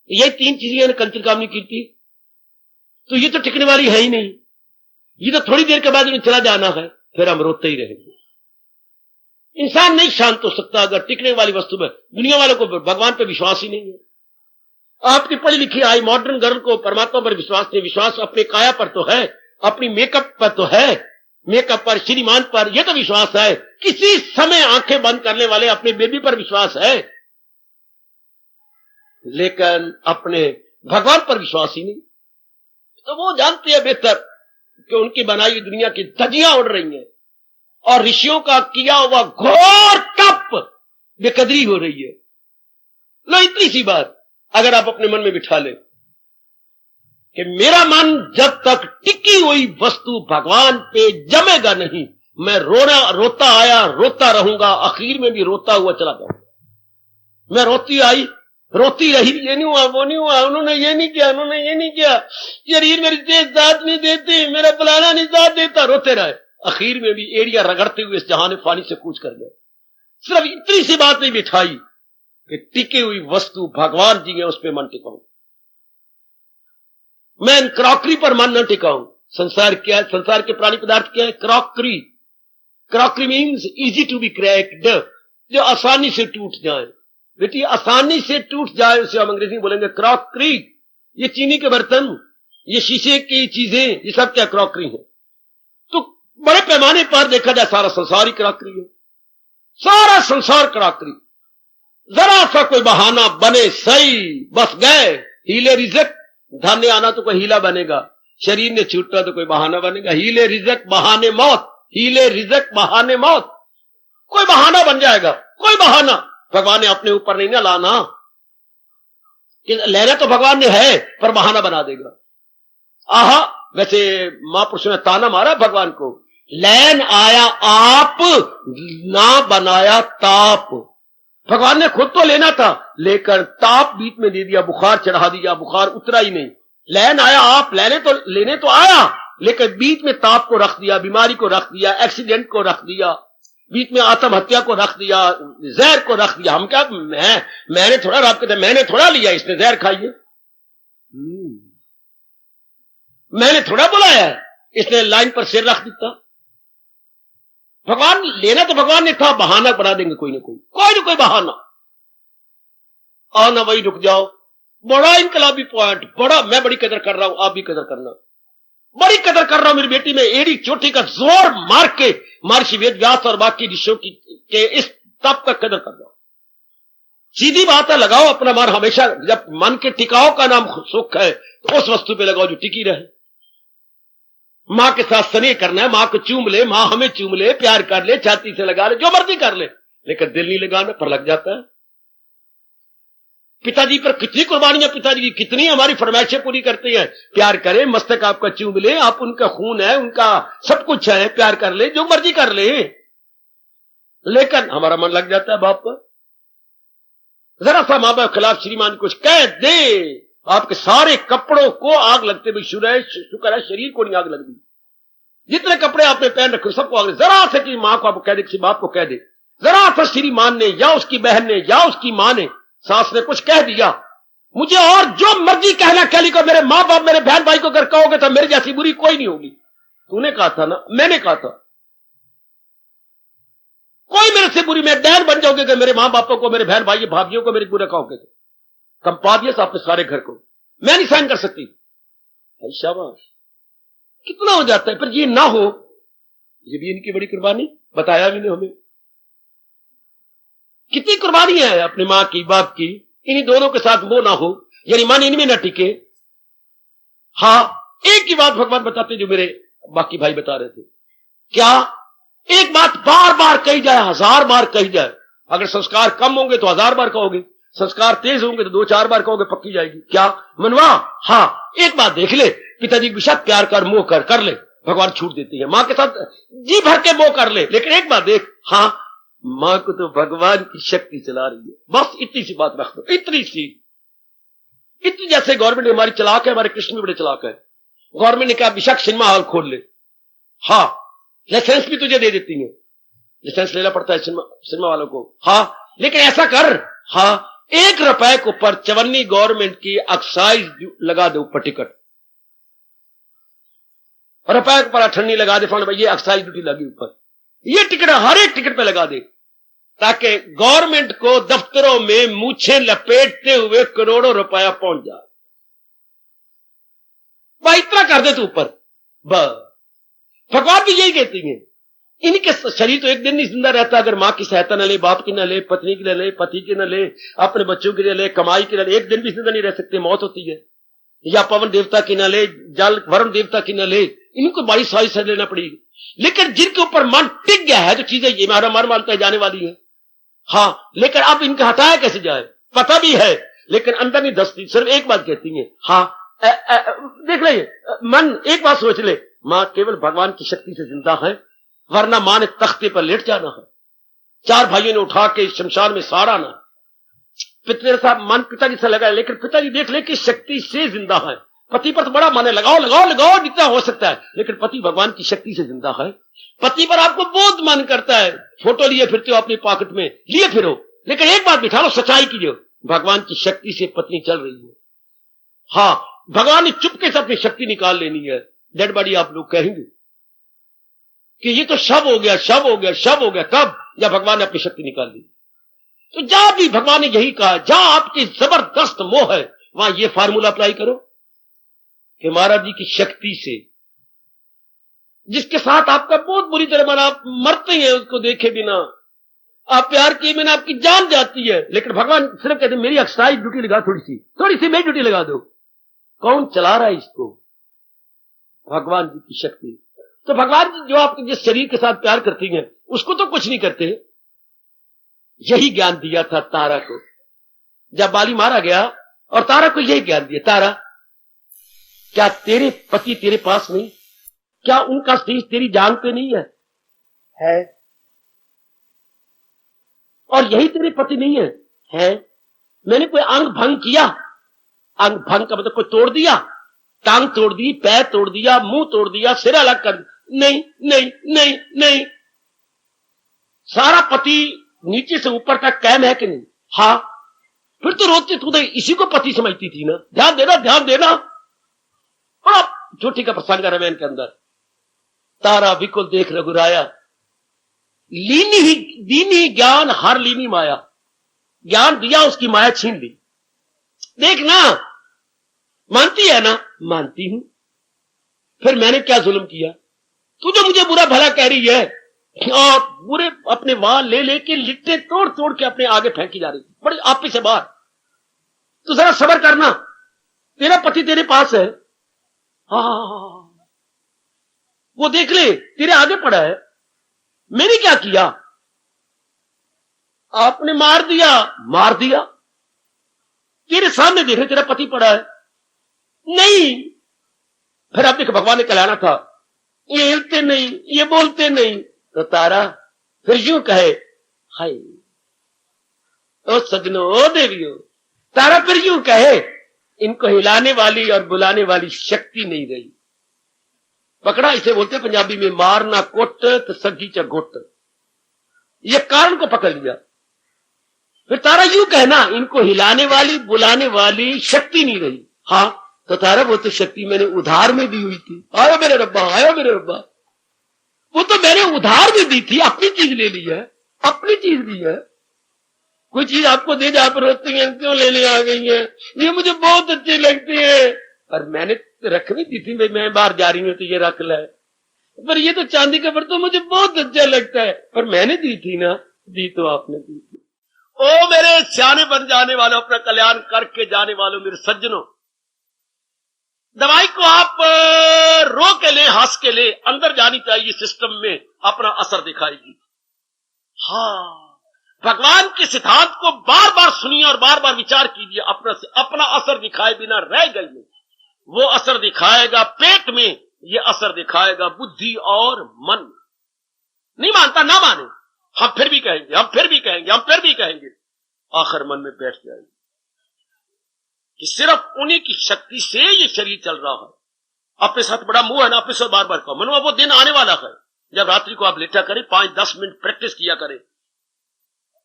ये 3 चीजें कंचन कामनी की थी, तो ये तो टिकने वाली है ही नहीं, ये तो थोड़ी देर के बाद उन्हें चला जाना है, फिर हम रोते ही रहेंगे। इंसान नहीं शांत हो सकता अगर टिकने वाली वस्तु में, दुनिया वालों को भगवान पर विश्वास ही नहीं है। आपकी पढ़ी लिखी आई मॉडर्न गर्ल को परमात्मा पर विश्वास नहीं, विश्वास अपने काया पर तो है, अपनी मेकअप पर तो है, मेकअप पर, श्रीमान पर, यह तो विश्वास है। किसी समय आंखें बंद करने वाले अपने बेबी पर विश्वास है, लेकिन अपने भगवान पर विश्वास ही नहीं। तो वो जानते हैं बेहतर कि उनकी बनाई हुई दुनिया की धज्जियां उड़ रही हैं और ऋषियों का किया हुआ घोर तप बेकदरी हो रही है। लो इतनी सी बात अगर आप अपने मन में बिठा ले कि मेरा मन जब तक टिकी हुई वस्तु भगवान पे जमेगा नहीं, मैं रोता आया रोता रहूंगा, आखिर में भी रोता हुआ चला जाऊंगा। मैं रोती आई रोती रही, ये नहीं हुआ, वो नहीं हुआ, उन्होंने ये नहीं किया, उन्होंने ये नहीं किया, शरीर मेरी तेज साथ नहीं देती, मेरा फलाना नहीं साथ देता, रोते रहे। आखिर में भी एड़िया रगड़ते हुए इस जहान फानी से कूच कर गए। सिर्फ इतनी सी बात नहीं बिठाई कि टिकी हुई वस्तु भगवान जी है, उस पर मन टिकाऊं, मैं इन क्रॉकरी पर मन न टिकाऊं। संसार क्या है? संसार के प्राणी पदार्थ क्या है? Crockery. Crockery means easy to be cracked, जो आसानी से टूट जाए। बेटी आसानी से टूट जाए उसे हम अंग्रेजी में बोलेंगे क्रॉकरी। ये चीनी के बर्तन, ये शीशे की चीजें, ये सब क्या क्रॉकरी है। तो बड़े पैमाने पर देखा जाए सारा संसार ही क्रॉकरी है, सारा संसार क्रॉकरी। जरा सा कोई बहाना बने सही, बस गए, हीले रिजक, धन आना तो कोई हीला बनेगा, शरीर ने छूटा तो कोई बहाना बनेगा, हीले रिजक बहाने मौत, हीले रिजक बहाने मौत, कोई बहाना बन जाएगा, कोई बहाना। भगवान ने अपने ऊपर नहीं ना लाना, कि लेना तो भगवान ने है पर बहाना बना देगा। आहा, वैसे महापुरुष ने ताना मारा भगवान को, लैन आया आप ना बनाया ताप। भगवान ने खुद तो लेना था लेकर ताप बीच में दे दिया, बुखार चढ़ा दिया, बुखार उतरा ही नहीं। लैन आया आप, लेने तो आया लेकिन बीच में ताप को रख दिया, बीमारी को रख दिया, एक्सीडेंट को रख दिया, बीच में आत्महत्या को रख दिया, जहर को रख दिया। हम क्या, मैंने थोड़ा, रब कहते मैंने थोड़ा लिया, इसने जहर खाइए, मैंने थोड़ा बुलाया, इसने लाइन पर सिर रख दिया। भगवान लेना तो भगवान ने था, बहाना बना देंगे कोई ना कोई बहाना। आना वही रुक जाओ, बड़ा इनकलाबी पॉइंट, बड़ा, मैं बड़ी कदर कर रहा हूं, आप भी कदर करना। बड़ी कदर कर रहा हूं मेरी बेटी में एड़ी चोटी का जोर मार के महर्षि वेद व्यास और बाकी ऋषियों के इस तप का कदर कर रहा हूं। सीधी बात है, लगाओ अपना मन हमेशा, जब मन के टिकाव का नाम सुख है तो उस वस्तु पे लगाओ जो टिकी रहे। मां के साथ स्नेह करना है, मां को चूम ले, मां हमें चूम ले, प्यार कर ले, छाती से लगा ले, जो मर्जी कर ले, लेकिन दिल नहीं लगाना, पर लग जाता है। पिताजी पर कितनी कुर्बानियां, पिताजी की कितनी हमारी फरमाइशें पूरी करते हैं, प्यार करें, मस्तक आपका चूम ले, आप उनका खून है, उनका सब कुछ है, प्यार कर ले, जो मर्जी कर ले, लेकिन हमारा मन लग जाता है बाप पर। जरा सा मां बाप के खिलाफ श्रीमान कुछ कह दे, आपके सारे कपड़ों को आग लगते भी शुक्र है शरीर को नहीं आग लग दी। जितने कपड़े आपने पहन रखे सबको आग, जरा से कि मां को आपको कह दे, किसी बाप को कह दे, जरा सा श्रीमान ने या उसकी बहन ने या उसकी मां ने, सास ने कुछ कह दिया, मुझे और जो मर्जी कहना कह ली को, मेरे मां बाप मेरे बहन भाई को अगर कहोगे तो मेरे जैसी बुरी कोई नहीं होगी। तूने कहा था ना, मैंने कहा था, कोई मेरे से बुरी, मैं डैन बन जाओगे कि मेरे मां बापों को, मेरे बहन भाई भाभियों को मेरी बुरा कहोगे तो कंपा दिया आपने सारे घर को, मैं नहीं सहन कर सकती। शाबाश, कितना हो जाता है। पर ये ना हो, ये भी इनकी बड़ी कुर्बानी, बताया भी नहीं हमें कितनी कुर्बानी है अपनी मां की, बाप की। इन्हीं दोनों के साथ वो ना हो, यानी मन इनमें ना टिके। हाँ, एक ही बात भगवान बताते जो मेरे बाकी भाई बता रहे थे, क्या एक बात बार बार कही जाए, 1000 बार कही जाए। अगर संस्कार कम होंगे तो 1000 बार कहोगे, संस्कार तेज होंगे तो 2-4 बार कहोगे, पक्की जाएगी। क्या मनवा? हाँ, एक बात देख ले, पिताजी के साथ प्यार कर, मोह कर ले, भगवान छूट देती है। मां के साथ जी भर के मोह कर ले, लेकिन एक बात देख, हाँ मां को तो भगवान की शक्ति चला रही है, बस इतनी सी बात रख दो, इतनी सी, इतनी। जैसे गवर्नमेंट हमारी चलाक है, हमारे कृष्ण भी बड़े चलाक है। गवर्नमेंट ने कहा बेशक सिनेमा हॉल खोल ले, हाँ लाइसेंस भी तुझे दे देती है, लाइसेंस लेना पड़ता है सिनेमा वालों को, हाँ लेकिन ऐसा कर, हाँ 1 रुपए के ऊपर चवन्नी गवर्नमेंट की एक्साइज लगा दे ऊपर टिकट, रुपए के ऊपर अठन्नी लगा दे, फंड ये एक्साइज ड्यूटी लगी ऊपर, ये टिकट हर एक टिकट पे लगा दे, ताकि गवर्नमेंट को दफ्तरों में मूछें लपेटते हुए करोड़ों रुपया पहुंच जाए। भाई इतना कर दे तू ऊपर, बस। भगवान भी यही कहती है, इनके शरीर तो एक दिन नहीं जिंदा रहता अगर मां की सहायता न ले, बाप की न ले, पत्नी की न ले, पति की न ले, अपने बच्चों की न ले, कमाई की न ले, एक दिन भी जिंदा नहीं रह सकते, मौत होती है। या पवन देवता की न ले, जल वरुण देवता की न ले, इनको बड़ी साइज से लेना पड़ेगी। लेकिन जिनके ऊपर मन टिक गया है, जो चीजें ये मार मानता है जाने वाली है, हाँ लेकिन अब इनका हटाया कैसे जाए, पता भी है लेकिन अंदर नहीं दसती। सिर्फ एक बात कहती है, हाँ देख ले मन, एक बात सोच ले, मां केवल भगवान की शक्ति से जिंदा है, वरना मां ने तख्ते पर लेट जाना है, 4 भाइयों ने उठा के शमशान में साड़ा ना। पिता साहब मन पिताजी से लगा है, लेकिन पिताजी देख ले कि शक्ति से जिंदा है। पति पर तो बड़ा मन है, लगाओ लगाओ लगाओ जितना हो सकता है, लेकिन पति भगवान की शक्ति से जिंदा है। पति पर आपको बहुत मन करता है, फोटो लिए फिरते हो अपनी पॉकेट में, लिए फिरो, लेकिन एक बात बिठा लो सच्चाई की, जो भगवान की शक्ति से पत्नी चल रही है। हाँ, भगवान ने चुपके से अपनी शक्ति निकाल लेनी है। डेड बॉडी आप लोग कहेंगे कि ये तो शव हो गया, शव हो गया, शव हो गया, कब? जब भगवान ने अपनी शक्ति निकाल ली। तो जहां भी भगवान ने यही कहा, जहां आपकी जबरदस्त मोह है, वहां ये फार्मूला अप्लाई करो कि महाराज जी की शक्ति से, जिसके साथ आपका बहुत बुरी तरह मन, आप मरते हैं उसको देखे बिना, आप प्यार किए बिना आपकी जान जाती है, लेकिन भगवान सिर्फ कहते मेरी एक्साइज ड्यूटी लगा, थोड़ी सी मेरी ड्यूटी लगा दो। कौन चला रहा है इसको? भगवान जी की शक्ति। तो भगवान जी जो आपके जिस शरीर के साथ प्यार करती हैं, उसको तो कुछ नहीं करते। यही ज्ञान दिया था तारा को, जब बाली मारा गया, और तारा को यही ज्ञान दिया, तारा क्या तेरे पति तेरे पास नहीं? क्या उनका शीश तेरी जांग पे नहीं है? है। और यही तेरे पति नहीं है? है। मैंने कोई अंग भंग किया? अंग भंग का मतलब कोई तोड़ दिया, टांग तोड़ दी, पैर तोड़ दिया, मुंह तोड़ दिया, सिर अलग कर? नहीं नहीं नहीं नहीं। सारा पति नीचे से ऊपर तक कायम है कि नहीं? हाँ। फिर तो रोती तू इसी को पति समझती थी ना। ध्यान देना, ध्यान देना। बड़ा झूठी का प्रसंग है रामायण के अंदर। तारा बिल्कुल देख रघुराया, लीनी ही दीनी ज्ञान हर लीनी माया। ज्ञान दिया, उसकी माया छीन ली। देखना, मानती है ना? मानती हूं। फिर मैंने क्या जुल्म किया? तू जो मुझे बुरा भला कह रही है, और बुरे अपने वाल ले लेके लिट्टे तोड़ तोड़ के अपने आगे फेंकी जा रही थी, बड़ी आपे से बाहर। तो जरा सब्र करना, तेरा पति तेरे पास है। हाँ, वो देख ले, तेरे आगे पड़ा है। मैंने क्या किया? आपने मार दिया, मार दिया। तेरे सामने देख रहे, तेरा पति पड़ा है। नहीं। फिर अब देख, भगवान ने कहलाना था, ये हिलते नहीं, ये बोलते नहीं। तो तारा फिर यूं कहे, हाय ओ सजनो, ओ देवियों। तारा फिर यूं कहे, इनको हिलाने वाली और बुलाने वाली शक्ति नहीं रही। पकड़ा, इसे बोलते पंजाबी में मारना कुट तो सगी च घुट। ये कारण को पकड़ लिया। फिर तारा यूं कहना, इनको हिलाने वाली बुलाने वाली शक्ति नहीं रही। हाँ, तो तारा वो तो शक्ति मैंने उधार में दी हुई थी। आयो मेरे रब्बा, आयो मेरे रब्बा। वो तो मैंने उधार में दी थी, अपनी चीज ले ली है। अपनी चीज दी है। कोई चीज आपको दे जाए आप रोती हैं, क्यों लेने आ गई है, ये मुझे बहुत अच्छी लगती है, और मैंने रख भी दी थी, मैं बाहर जा रही हूं तो ये रख ले, पर ये तो चांदी का बर्तन मुझे बहुत अच्छा लगता है, पर मैंने दी थी ना, दी तो आपने दी थी। ओ मेरे सियाने बन जाने वालों, अपना कल्याण करके जाने वालों, मेरे सज्जनों, दवाई को आप रो के ले, हंस के ले, अंदर जानी चाहिए सिस्टम में, अपना असर दिखाएगी। हाँ, भगवान के सिद्धांत को बार बार सुनिए और बार बार विचार कीजिए, अपना असर दिखाए बिना रह गई नहीं। वो असर दिखाएगा पेट में, ये असर दिखाएगा बुद्धि और मन। नहीं मानता ना माने, हम फिर भी कहेंगे, हम फिर भी कहेंगे, हम फिर भी कहेंगे, आखिर मन में बैठ जाएगी कि सिर्फ उन्हीं की शक्ति से ये शरीर चल रहा है। अपने साथ बड़ा मुंह है ना, अपने साथ बार बार कहो, मनुआ वो दिन आने वाला है जब रात्रि को आप लेटा करें, 5-10 मिनट प्रैक्टिस किया करें,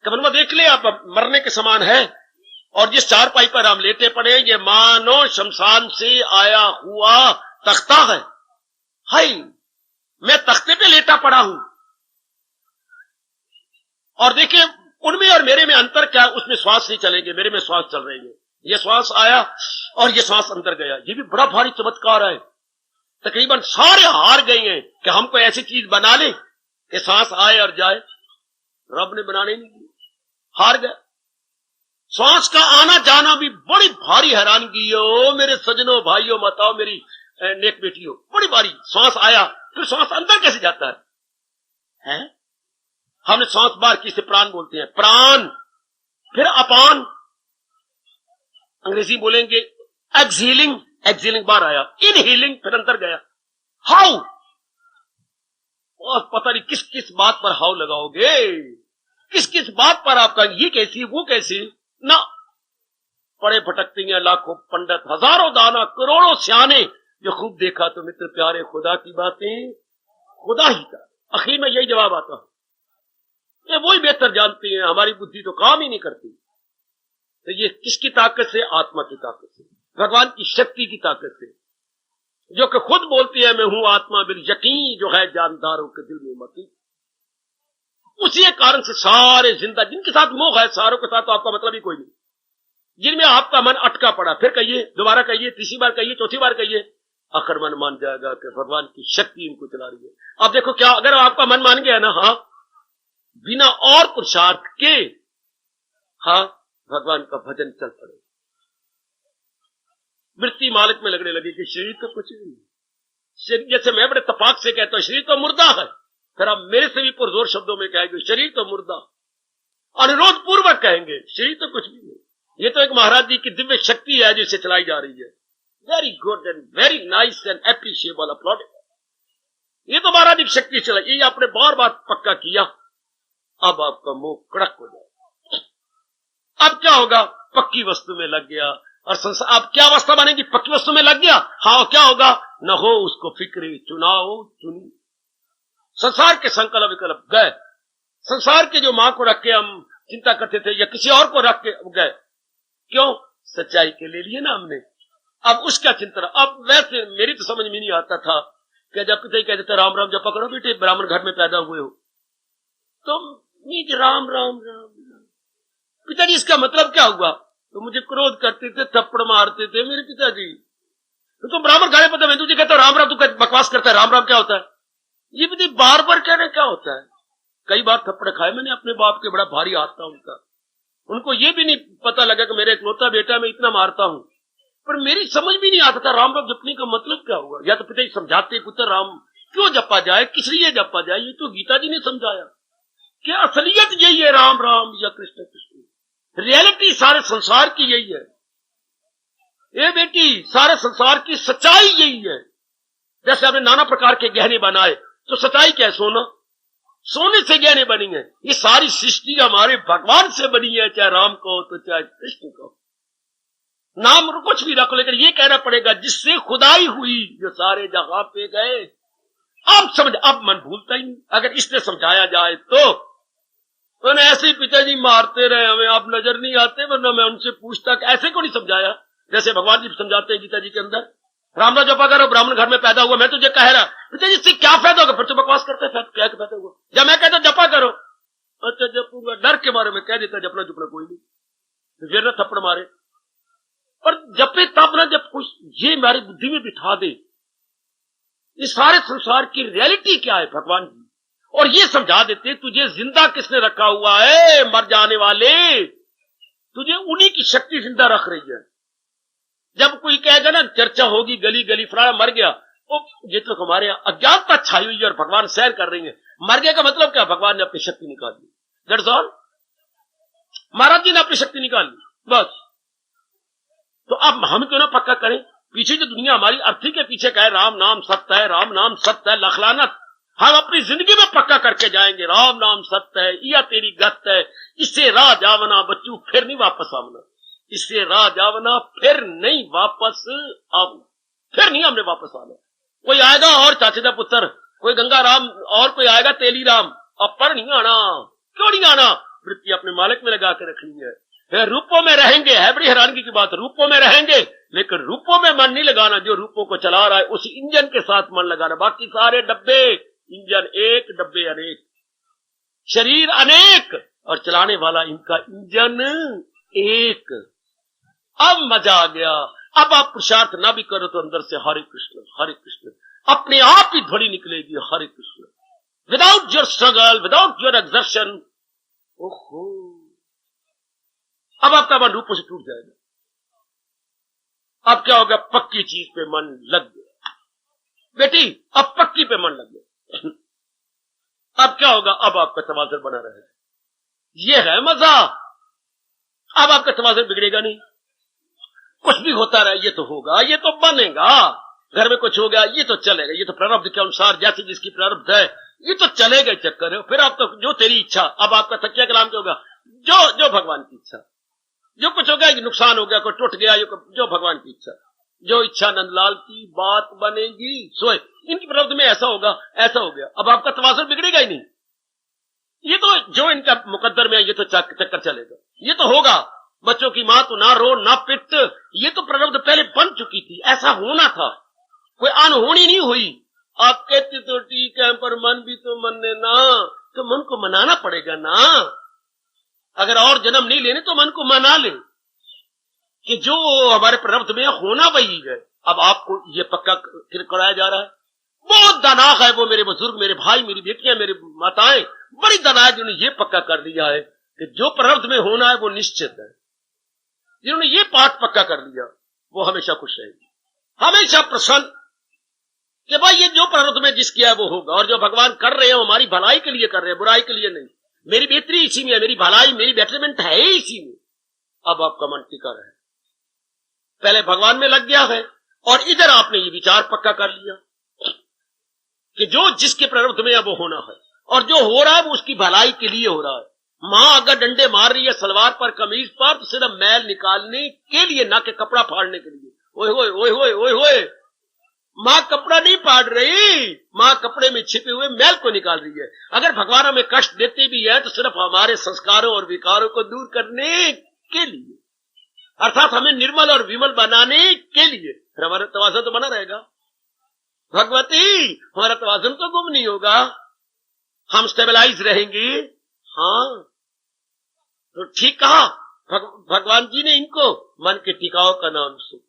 मनुआ देख ले आप मरने के समान है, और जिस चारपाई पर हम लेटे पड़े, ये मानो शमशान से आया हुआ तख्ता है। हाय, मैं तख्ते पे लेटा पड़ा हूं, और देखिए उनमें और मेरे में अंतर क्या है, उसमें श्वास नहीं चलेंगे, मेरे में श्वास चल रही है, ये श्वास आया और ये श्वास अंदर गया, ये भी बड़ा भारी चमत्कार है। तकरीबन सारे हार गए हैं कि हमको ऐसी चीज बना ले कि सांस आए और जाए, रब ने बनाने नहीं दी, हार गए। श्वास का आना जाना भी बड़ी भारी हैरानगी है। ओ मेरे सजनों, भाइयों, माताओं, मेरी नेक बेटियों, बड़ी भारी। श्वास आया, फिर श्वास अंदर कैसे जाता है? हमने श्वास बार किसे प्राण बोलते हैं, प्राण, फिर अपान, अंग्रेजी बोलेंगे एक्सहीलिंग, एक्सहीलिंग बार आया, इनहीलिंग, फिर अंदर गया, हाउ, और पता नहीं किस किस बात पर हाउ लगाओगे, किस किस बात पर आपका ये कैसी वो कैसी ना, पड़े भटकते हैं लाखों पंडित, हजारों दाना, करोड़ों सियाने, जो खूब देखा तो मित्र प्यारे खुदा की बातें खुदा ही का। आखिर में यही जवाब आता है, ये वही बेहतर जानती हैं, हमारी बुद्धि तो काम ही नहीं करती। तो ये किसकी ताकत से? आत्मा की ताकत से, भगवान की शक्ति की ताकत से, जो कि खुद बोलती है मैं हूं आत्मा बिल यकीन, जो है जानदारों के दिल में मती। उसी कारण से सारे जिंदा, जिनके साथ मोह है, सारों के साथ तो आपका मतलब ही कोई नहीं, जिनमें आपका मन अटका पड़ा, फिर कहिए, दोबारा कहिए, तीसरी बार कहिए, चौथी बार कहिए, आखिर मन मान जाएगा कि भगवान की शक्ति इनको चला रही है। अब देखो क्या, अगर आपका मन मान गया ना, हाँ, बिना और पुरुषार्थ के, हाँ, भगवान का भजन चल पड़े, वृत्ति मालिक में लगने लगी कि शरीर तो कुछ नहीं, शरीर, जैसे मैं बड़े तपाक से कहता हूं शरीर तो मुर्दा है, फिर आप मेरे से भी पुरजोर शब्दों में कहेंगे शरीर तो मुर्दा, अनुरोध पूर्वक कहेंगे शरीर तो कुछ भी नहीं, ये तो एक महाराज जी की दिव्य शक्ति है जो इसे चलाई जा रही है। Very good and very nice and appreciable, uploaded. ये तो महाराज जी की शक्ति चलाई, ये आपने बार बार पक्का किया, अब आपका मुंह कड़क हो जाए। अब क्या होगा? पक्की वस्तु में लग गया, और संसार अब क्या अवस्था बनेगी? पक्की वस्तु में लग गया, हाँ, क्या होगा? न हो उसको फिक्र, चुनाव चुनी, संसार के संकल्प विकल्प गए, संसार के जो मां को रख के हम चिंता करते थे या किसी और को रख के गए, क्यों? सच्चाई के ले लिए ना हमने, अब उसका चिंतन। अब वैसे मेरी तो समझ में नहीं आता था कि जब पिता कहते थे राम राम जब पकड़ो बेटे, ब्राह्मण घर में पैदा हुए हो तो राम राम राम, पिताजी इसका मतलब क्या हुआ? तो मुझे क्रोध करते थे, थप्पड़ मारते थे मेरे पिताजी, तो तुम ब्राह्मण घर में पता मैं तुझे कहता राम राम, तू बकवास करता है, राम राम क्या होता है? ये भी बार बार कहने क्या होता है? कई बार थप्पड़ खाए मैंने अपने बाप के, बड़ा भारी हाथ था उनका, उनको ये भी नहीं पता लगा कि मेरा इकलौता बेटा मैं इतना मारता हूं, पर मेरी समझ भी नहीं आता था राम राम जपने का मतलब क्या हुआ। या तो पिताजी समझाते, पुत्र राम क्यों जपा जाए, किस लिए जपा जाए, ये तो गीता जी ने समझाया कि असलियत यही है, राम राम या कृष्ण कृष्ण, रियलिटी सारे संसार की यही है। ये बेटी, सारे संसार की सच्चाई यही है। जैसे आपने नाना प्रकार के गहने बनाए, तो सच्चाई क्या है? सोना, सोने से गहने बनी है। ये सारी सृष्टि हमारे भगवान से बनी है, चाहे राम को तो चाहे कृष्ण को, नाम कुछ भी रखो, लेकिन ये कहना पड़ेगा जिससे खुदाई हुई, जो सारे जहां पे गए। अब समझ, अब मन भूलता ही नहीं, अगर इसने समझाया जाए तो ऐसे ही पिताजी मारते रहे हमें, आप नजर नहीं आते, वरना मैं उनसे पूछता कि ऐसे को नहीं समझाया जैसे भगवान जी समझाते हैं गीता जी के अंदर, राम राम जपा करो, ब्राह्मण घर में पैदा हुआ, मैं तुझे कह रहा पिताजी इससे क्या फायदा होगा? फिर तो बकवास करते हैं, क्या फायदा हुआ? जब मैं कहता जपा करो, अच्छा जपूंगा, डर के बारे में कह देता जपना जुपना कोई नहीं, तो फिर ना थप्पड़ मारे। पर जपे तब ना जब कुछ ये हमारी बुद्धि में बिठा दे इस सारे संसार की रियलिटी क्या है भगवान जी, और ये समझा देते तुझे जिंदा किसने रखा हुआ है, मर जाने वाले, तुझे उन्हीं की शक्ति जिंदा रख रही है। जब कोई कहेगा ना चर्चा होगी गली गली फलाना मर गया, वो ये तो हमारे यहाँ अज्ञानता छाई हुई है और भगवान सैर कर रही है। मर गया का मतलब क्या, भगवान ने अपनी शक्ति निकाल ली, दैट्स ऑल। महाराज जी ने अपनी शक्ति निकाल ली बस। तो अब हम क्यों ना पक्का करें, पीछे जो दुनिया हमारी अर्थी के पीछे कहे राम नाम सत्य है, राम नाम सत्य है, लखलानत, हम अपनी जिंदगी में पक्का करके जाएंगे राम नाम सत्य है, या तेरी गत है, इससे राह जावना बच्चू फिर नहीं वापस आवना, इससे राह जावना फिर नहीं वापस आवना, फिर नहीं हमने वापस आना। कोई आएगा और चाचे का पुत्र, कोई गंगा राम और कोई आएगा तेली राम, अब पर नहीं आना। क्यों नहीं आना, वृत्ति अपने मालिक में लगा के रखनी है। फिर रूपों में रहेंगे, है बड़ी हैरानगी की बात, रूपों में रहेंगे लेकिन रूपों में मन नहीं लगाना, जो रूपों को चला रहा है उसी इंजन के साथ मन लगाना। बाकी सारे डब्बे, इंजन एक डब्बे अनेक, शरीर अनेक और चलाने वाला इनका इंजन एक। अब मजा आ गया। अब आप पुरुषार्थ ना भी करो तो अंदर से हरे कृष्ण अपने आप ही ध्वनि निकलेगी, Hare Krishna, without your struggle, without your exertion. ओहो, अब आपका मन रूपों से टूट जाएगा। अब क्या होगा, पक्की चीज पे मन लग गया बेटी, अब पक्की पे मन लग गया। अब क्या होगा, अब आपका तवाज़ुन बना रहेगा, ये है मजा। अब आपका तवाज़ुन बिगड़ेगा नहीं, कुछ भी होता रहे ये तो होगा, ये तो बनेगा, घर में कुछ हो गया ये तो चलेगा, ये तो प्रारब्ध के अनुसार जैसे जिसकी प्रारब्ध है ये तो चलेगा ही चक्कर है। फिर आप तो जो तेरी इच्छा, अब आपका तकिया कलाम क्या होगा, जो भगवान की इच्छा, जो कुछ हो गया, नुकसान हो गया, कोई टूट गया, जो भगवान की इच्छा, जो इच्छा नंदलाल की बात बनेगी सोए, इनकी प्रारब्ध में ऐसा होगा, ऐसा हो गया। अब आपका तवाज़ुन बिगड़ेगा ही नहीं, ये तो जो इनका मुकद्दर में है ये तो चक्कर चलेगा, ये तो होगा। बच्चों की मां तो ना रो ना पिट, ये तो प्रारब्ध पहले बन चुकी थी, ऐसा होना था, कोई अनहोनी नहीं हुई। आप कहते तो ठीक है पर मन भी तो मनने ना, तो मन को मनाना पड़ेगा ना। अगर और जन्म नहीं लेने तो मन को मना ले कि जो हमारे प्रारब्ध में होना वही है। अब आपको ये पक्का कराया जा रहा है, बहुत दानाक है वो मेरे बुजुर्ग, मेरे भाई, मेरी बेटियां, मेरी माताएं, बड़ी दानाक जिन्होंने ये पक्का कर दिया है कि जो प्रारब्ध में होना है वो निश्चित है। जिन्होंने ये पाठ पक्का कर लिया वो हमेशा खुश रहेगी, हमेशा प्रसन्न कि भाई ये जो प्रारब्ध में जिस किया है वो होगा, और जो भगवान कर रहे हैं हमारी भलाई के लिए कर रहे हैं, बुराई के लिए नहीं। मेरी बेहतरी इसी में है, मेरी भलाई, मेरी बेटरमेंट है इसी में। अब आपका मन टिका रहे, पहले भगवान में लग गया है और इधर आपने ये विचार पक्का कर लिया कि जो जिसके प्रारब्ध में है वो होना है, और जो हो रहा है वो उसकी भलाई के लिए हो रहा है। मां अगर डंडे मार रही है सलवार पर, कमीज पर, तो सिर्फ मैल निकालने के लिए, ना कि कपड़ा फाड़ने के लिए। ओए होए ओए होए ओए होए, मां कपड़ा नहीं फाड़ रही, मां कपड़े में छिपे हुए मैल को निकाल रही है। अगर भगवान हमें कष्ट देते भी है तो सिर्फ हमारे संस्कारों और विकारों को दूर करने के लिए, अर्थात हमें निर्मल और विमल बनाने के लिए। फिर हमारा तवाज़ुन तो बना रहेगा। भगवती, हमारा तवाज़ुन तो गुम नहीं होगा, हम स्टेबलाइज रहेंगे। हाँ तो ठीक कहा भगवान जी ने इनको, मन के टिकाव का नाम सुख।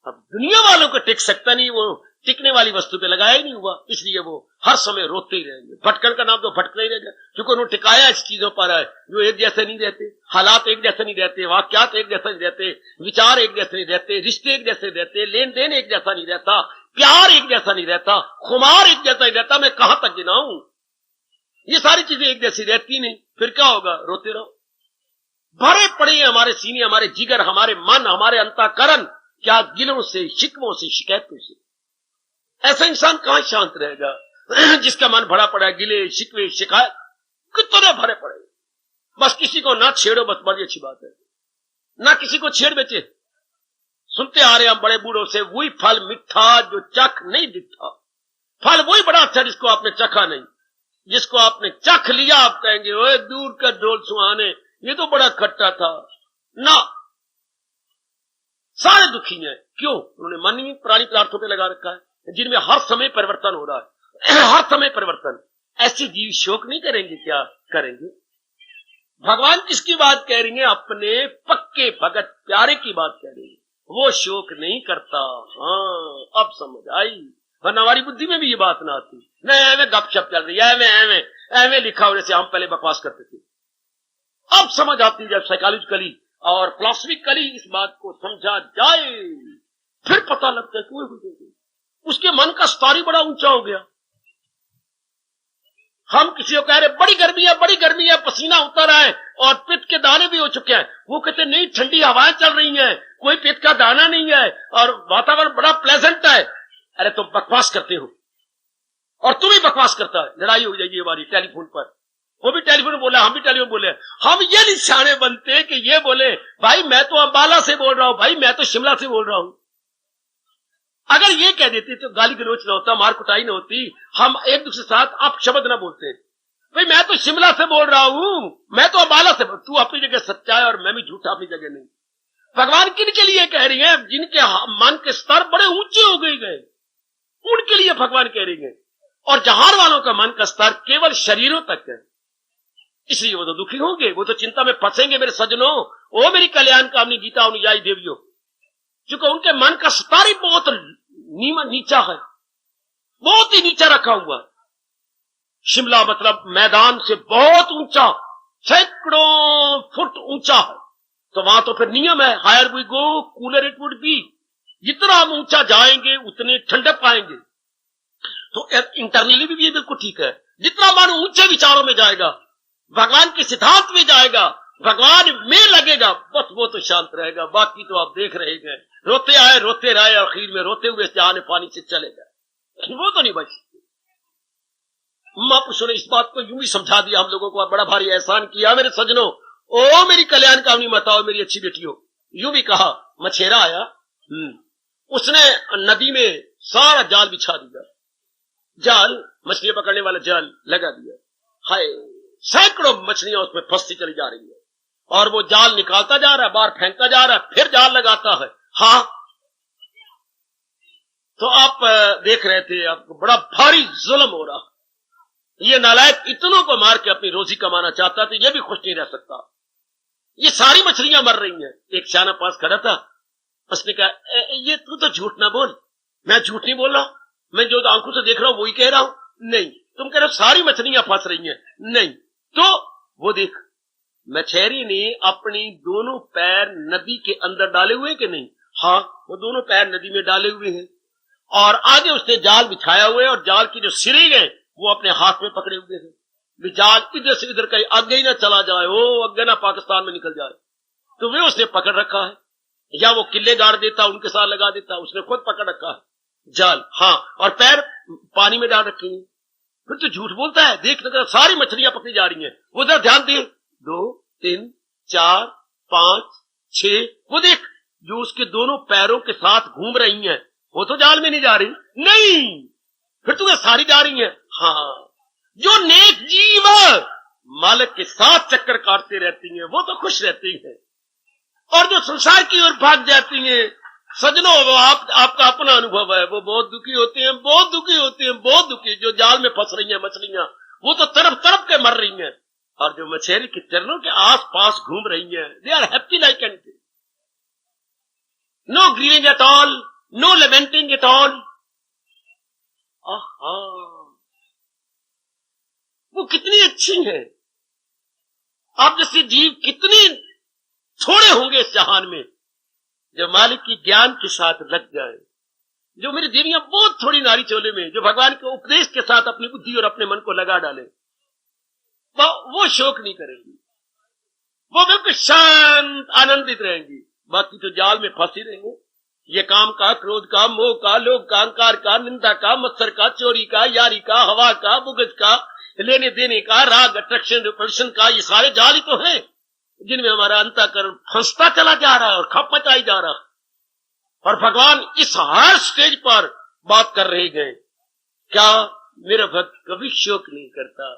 अब दुनिया वालों को टिक सकता नहीं, वो टिकने वाली वस्तु पे लगाया ही नहीं हुआ, इसलिए वो हर समय रोते ही रहेंगे। भटकन का नाम तो भटकना ही रहेगा, क्योंकि उन्होंने टिकाया इस चीजों पर है जो एक जैसे नहीं रहते, हालात एक जैसे नहीं रहते, वाक्यात एक जैसे नहीं रहते, विचार एक जैसे नहीं रहते, रिश्ते एक जैसे रहते, लेन देन एक जैसा नहीं रहता, प्यार एक जैसा नहीं रहता, खुमार एक जैसा नहीं रहता। मैं कहां तक गिनाऊं, ये सारी चीजें एक जैसी रहती नहीं, फिर क्या होगा, रोते रहो। भरे पड़े हैं हमारे सीने, हमारे जिगर, हमारे मन, हमारे अंतःकरण, क्या गिलों से, शिकवों से, शिकायतों से। ऐसा इंसान कहां शांत रहेगा जिसका मन भरा पड़ा है, गिले शिकवे शिकायत कितने भरे पड़े। बस किसी को ना छेड़ो, बस बड़ी अच्छी बात है, ना किसी को छेड़ बेचे। सुनते आ रहे हम बड़े बूढ़ों से, वही फल मिठा जो चख नहीं दिखता। फल वही बड़ा अच्छा जिसको आपने चखा नहीं, जिसको आपने चख लिया आप कहेंगे ओए दूर का ढोल सुहाने, ये तो बड़ा खट्टा था ना। सारे दुखी हैं, क्यों? उन्होंने मन ही पुरानी पदार्थों पे लगा रखा है जिनमें हर समय परिवर्तन हो रहा है, हर समय परिवर्तन। ऐसे जीव शोक नहीं करेंगे क्या करेंगे। भगवान किसकी बात कह रही है? अपने पक्के भगत प्यारे की बात कह रही है। वो शोक नहीं करता। हाँ, अब समझ आई, वरना हमारी बुद्धि में भी ये बात ना आती। नहीं, एवं गपशप चल रही है, एवं लिखा होने से हम पहले बकवास करते थे। अब समझ आती है, जब साइकोलॉजिकली और फिलॉसफिकली इस बात को समझा जाए, फिर पता लगता है कि उसके मन का स्तर ही बड़ा ऊंचा हो गया। हम किसी को कह रहे बड़ी गर्मी है, पसीना उतर रहा है और पित्त के दाने भी हो चुके हैं, वो कहते नहीं ठंडी हवाएं चल रही हैं, कोई पित्त का दाना नहीं है और वातावरण बड़ा प्लेजेंट है। अरे तुम बकवास करते हो और तुम ही बकवास करता है। लड़ाई हो जाएगी हमारी टेलीफोन पर, वो भी टेलीफोन बोला, हम भी टेलीफोन बोले। हम ये नहीं सियाने बनते कि ये बोले भाई मैं तो अंबाला से बोल रहा हूं, भाई मैं तो शिमला से बोल रहा हूं। अगर ये कह देते तो गाली गलौच ना होता, मार कुटाई ना होती, हम एक दूसरे के साथ आप शब्द ना बोलते। भाई मैं तो शिमला से बोल रहा हूं, मैं तो अंबाला से, तू अपनी जगह सच्चा है और मैं भी झूठा अपनी जगह नहीं। भगवान किनके लिए कह रही है? जिनके मन के स्तर बड़े ऊंचे हो गए, उनके लिए भगवान कह रही है। और जहार वालों का मन का स्तर केवल शरीरों तक है, इसलिए वो तो दुखी होंगे, वो तो चिंता में फंसेंगे। मेरे सज्जनों, ओ मेरी कल्याण कामनी गीता अनुयायी देवियों, क्योंकि उनके मन का स्तर ही बहुत नीचा है, बहुत ही नीचा रखा हुआ। शिमला मतलब मैदान से बहुत ऊंचा, सैकड़ों फुट ऊंचा है, तो वहां तो फिर नियम है, higher we go cooler it would be. जितना हम ऊंचा जाएंगे उतने ठंडक पाएंगे। तो इंटरनली भी ये बिल्कुल ठीक है, जितना मन ऊंचे विचारों में जाएगा, भगवान के सिद्धांत में जाएगा, भगवान में लगेगा, बस वो तो शांत रहेगा। बाकी तो आप देख रहे हैं, रोते आए रोते रहे, आखिर में रोते हुए जहां पानी से चले गए, वो तो नहीं बच सकते। महापुरुषों ने इस बात को यूं ही समझा दिया हम लोगों को, बड़ा भारी एहसान किया। मेरे सज्जनों, ओ मेरी कल्याण कामनी माताओं, मेरी अच्छी बेटियों, यूं भी कहा मछेरा आया, उसने नदी में सारा जाल बिछा दिया, जाल मछलियां पकड़ने वाला जाल लगा दिया। हाय, सैकड़ों मछलियां उसमें फंसती चली जा रही है और वो जाल निकालता जा रहा है, बाहर फेंकता जा रहा है, फिर जाल लगाता है। हाँ, तो आप देख रहे थे, आपको बड़ा भारी जुल्म हो रहा। ये नालायक इतनों को मार के अपनी रोजी कमाना चाहता, तो ये भी खुश नहीं रह सकता। ये सारी मछलियां मर रही हैं। एक सियाना पास खड़ा था, उसने कहा ये तू तो झूठ ना बोल। मैं झूठ नहीं बोल रहा, मैं जो आंखों से देख रहा हूं वही कह रहा हूं। नहीं, तुम कह रहे हो सारी मछलियां फंस रही हैं। नहीं, तो वो देख, मछेरी ने अपनी दोनों पैर नदी के अंदर डाले हुए कि नहीं? हाँ, वो दोनों पैर नदी में डाले हुए हैं और आगे उसने जाल बिछाया हुआ है और जाल की जो सिरे हैं वो अपने हाथ में पकड़े हुए हैं। जाल इधर से इधर कहीं आगे ही ना चला जाए, वो आगे ना पाकिस्तान में निकल जाए, तो वे उसने पकड़ रखा है। या वो किले गाड़ देता, उनके साथ लगा देता, उसने खुद पकड़ रखा है जाल। हाँ, और पैर पानी में डाल रखे हैं। फिर तो झूठ बोलता है। देख लगा सारी मछलियां पकड़ी जा रही हैं, वो उधर ध्यान दे, 2 3 4 5 6, वो देख जो उसके दोनों पैरों के साथ घूम रही हैं, वो तो जाल में नहीं जा रही। नहीं, फिर तो वे सारी जा रही हैं। हाँ, जो नेक जीव मालिक के साथ चक्कर काटते रहती हैं, वो तो खुश रहती हैं। और जो संसार की ओर भाग जाती हैं, सजनों, वो आपका अपना अनुभव है, वो बहुत दुखी होते हैं, बहुत दुखी होते हैं, बहुत दुखी। जो जाल में फंस रही हैं मछलियां, वो तो तरफ तरफ के मर रही हैं, और जो मछेरी के चरणों के आस पास घूम रही हैं, they are happy like anything, no grieving at all, no lamenting at all. वो कितनी अच्छी है। आप जैसे जीव कितने थोड़े होंगे इस जहान में, जो मालिक की ज्ञान के साथ लग जाए। जो मेरी देवियां बहुत थोड़ी नारी चोले में, जो भगवान के उपदेश के साथ अपनी बुद्धि और अपने मन को लगा डाले, वो शोक नहीं करेंगी, वो बिल्कुल शांत आनंदित रहेंगी। बाकी तो जाल में फंसी रहेंगे। ये काम का, क्रोध का, मोह का, लोभ का, अहंकार का, निंदा का, मत्सर का, चोरी का, यारी का, हवा का, बुगज का, लेने देने का, राग, अट्रैक्शन, रिपल्शन का, ये सारे जाल ही तो हैं जिनमें हमारा अंतःकरण फंसता चला जा रहा है और खप मचाई जा रहा है। और भगवान इस हर स्टेज पर बात कर रहे हैं, क्या मेरा भक्त कभी शोक नहीं करता?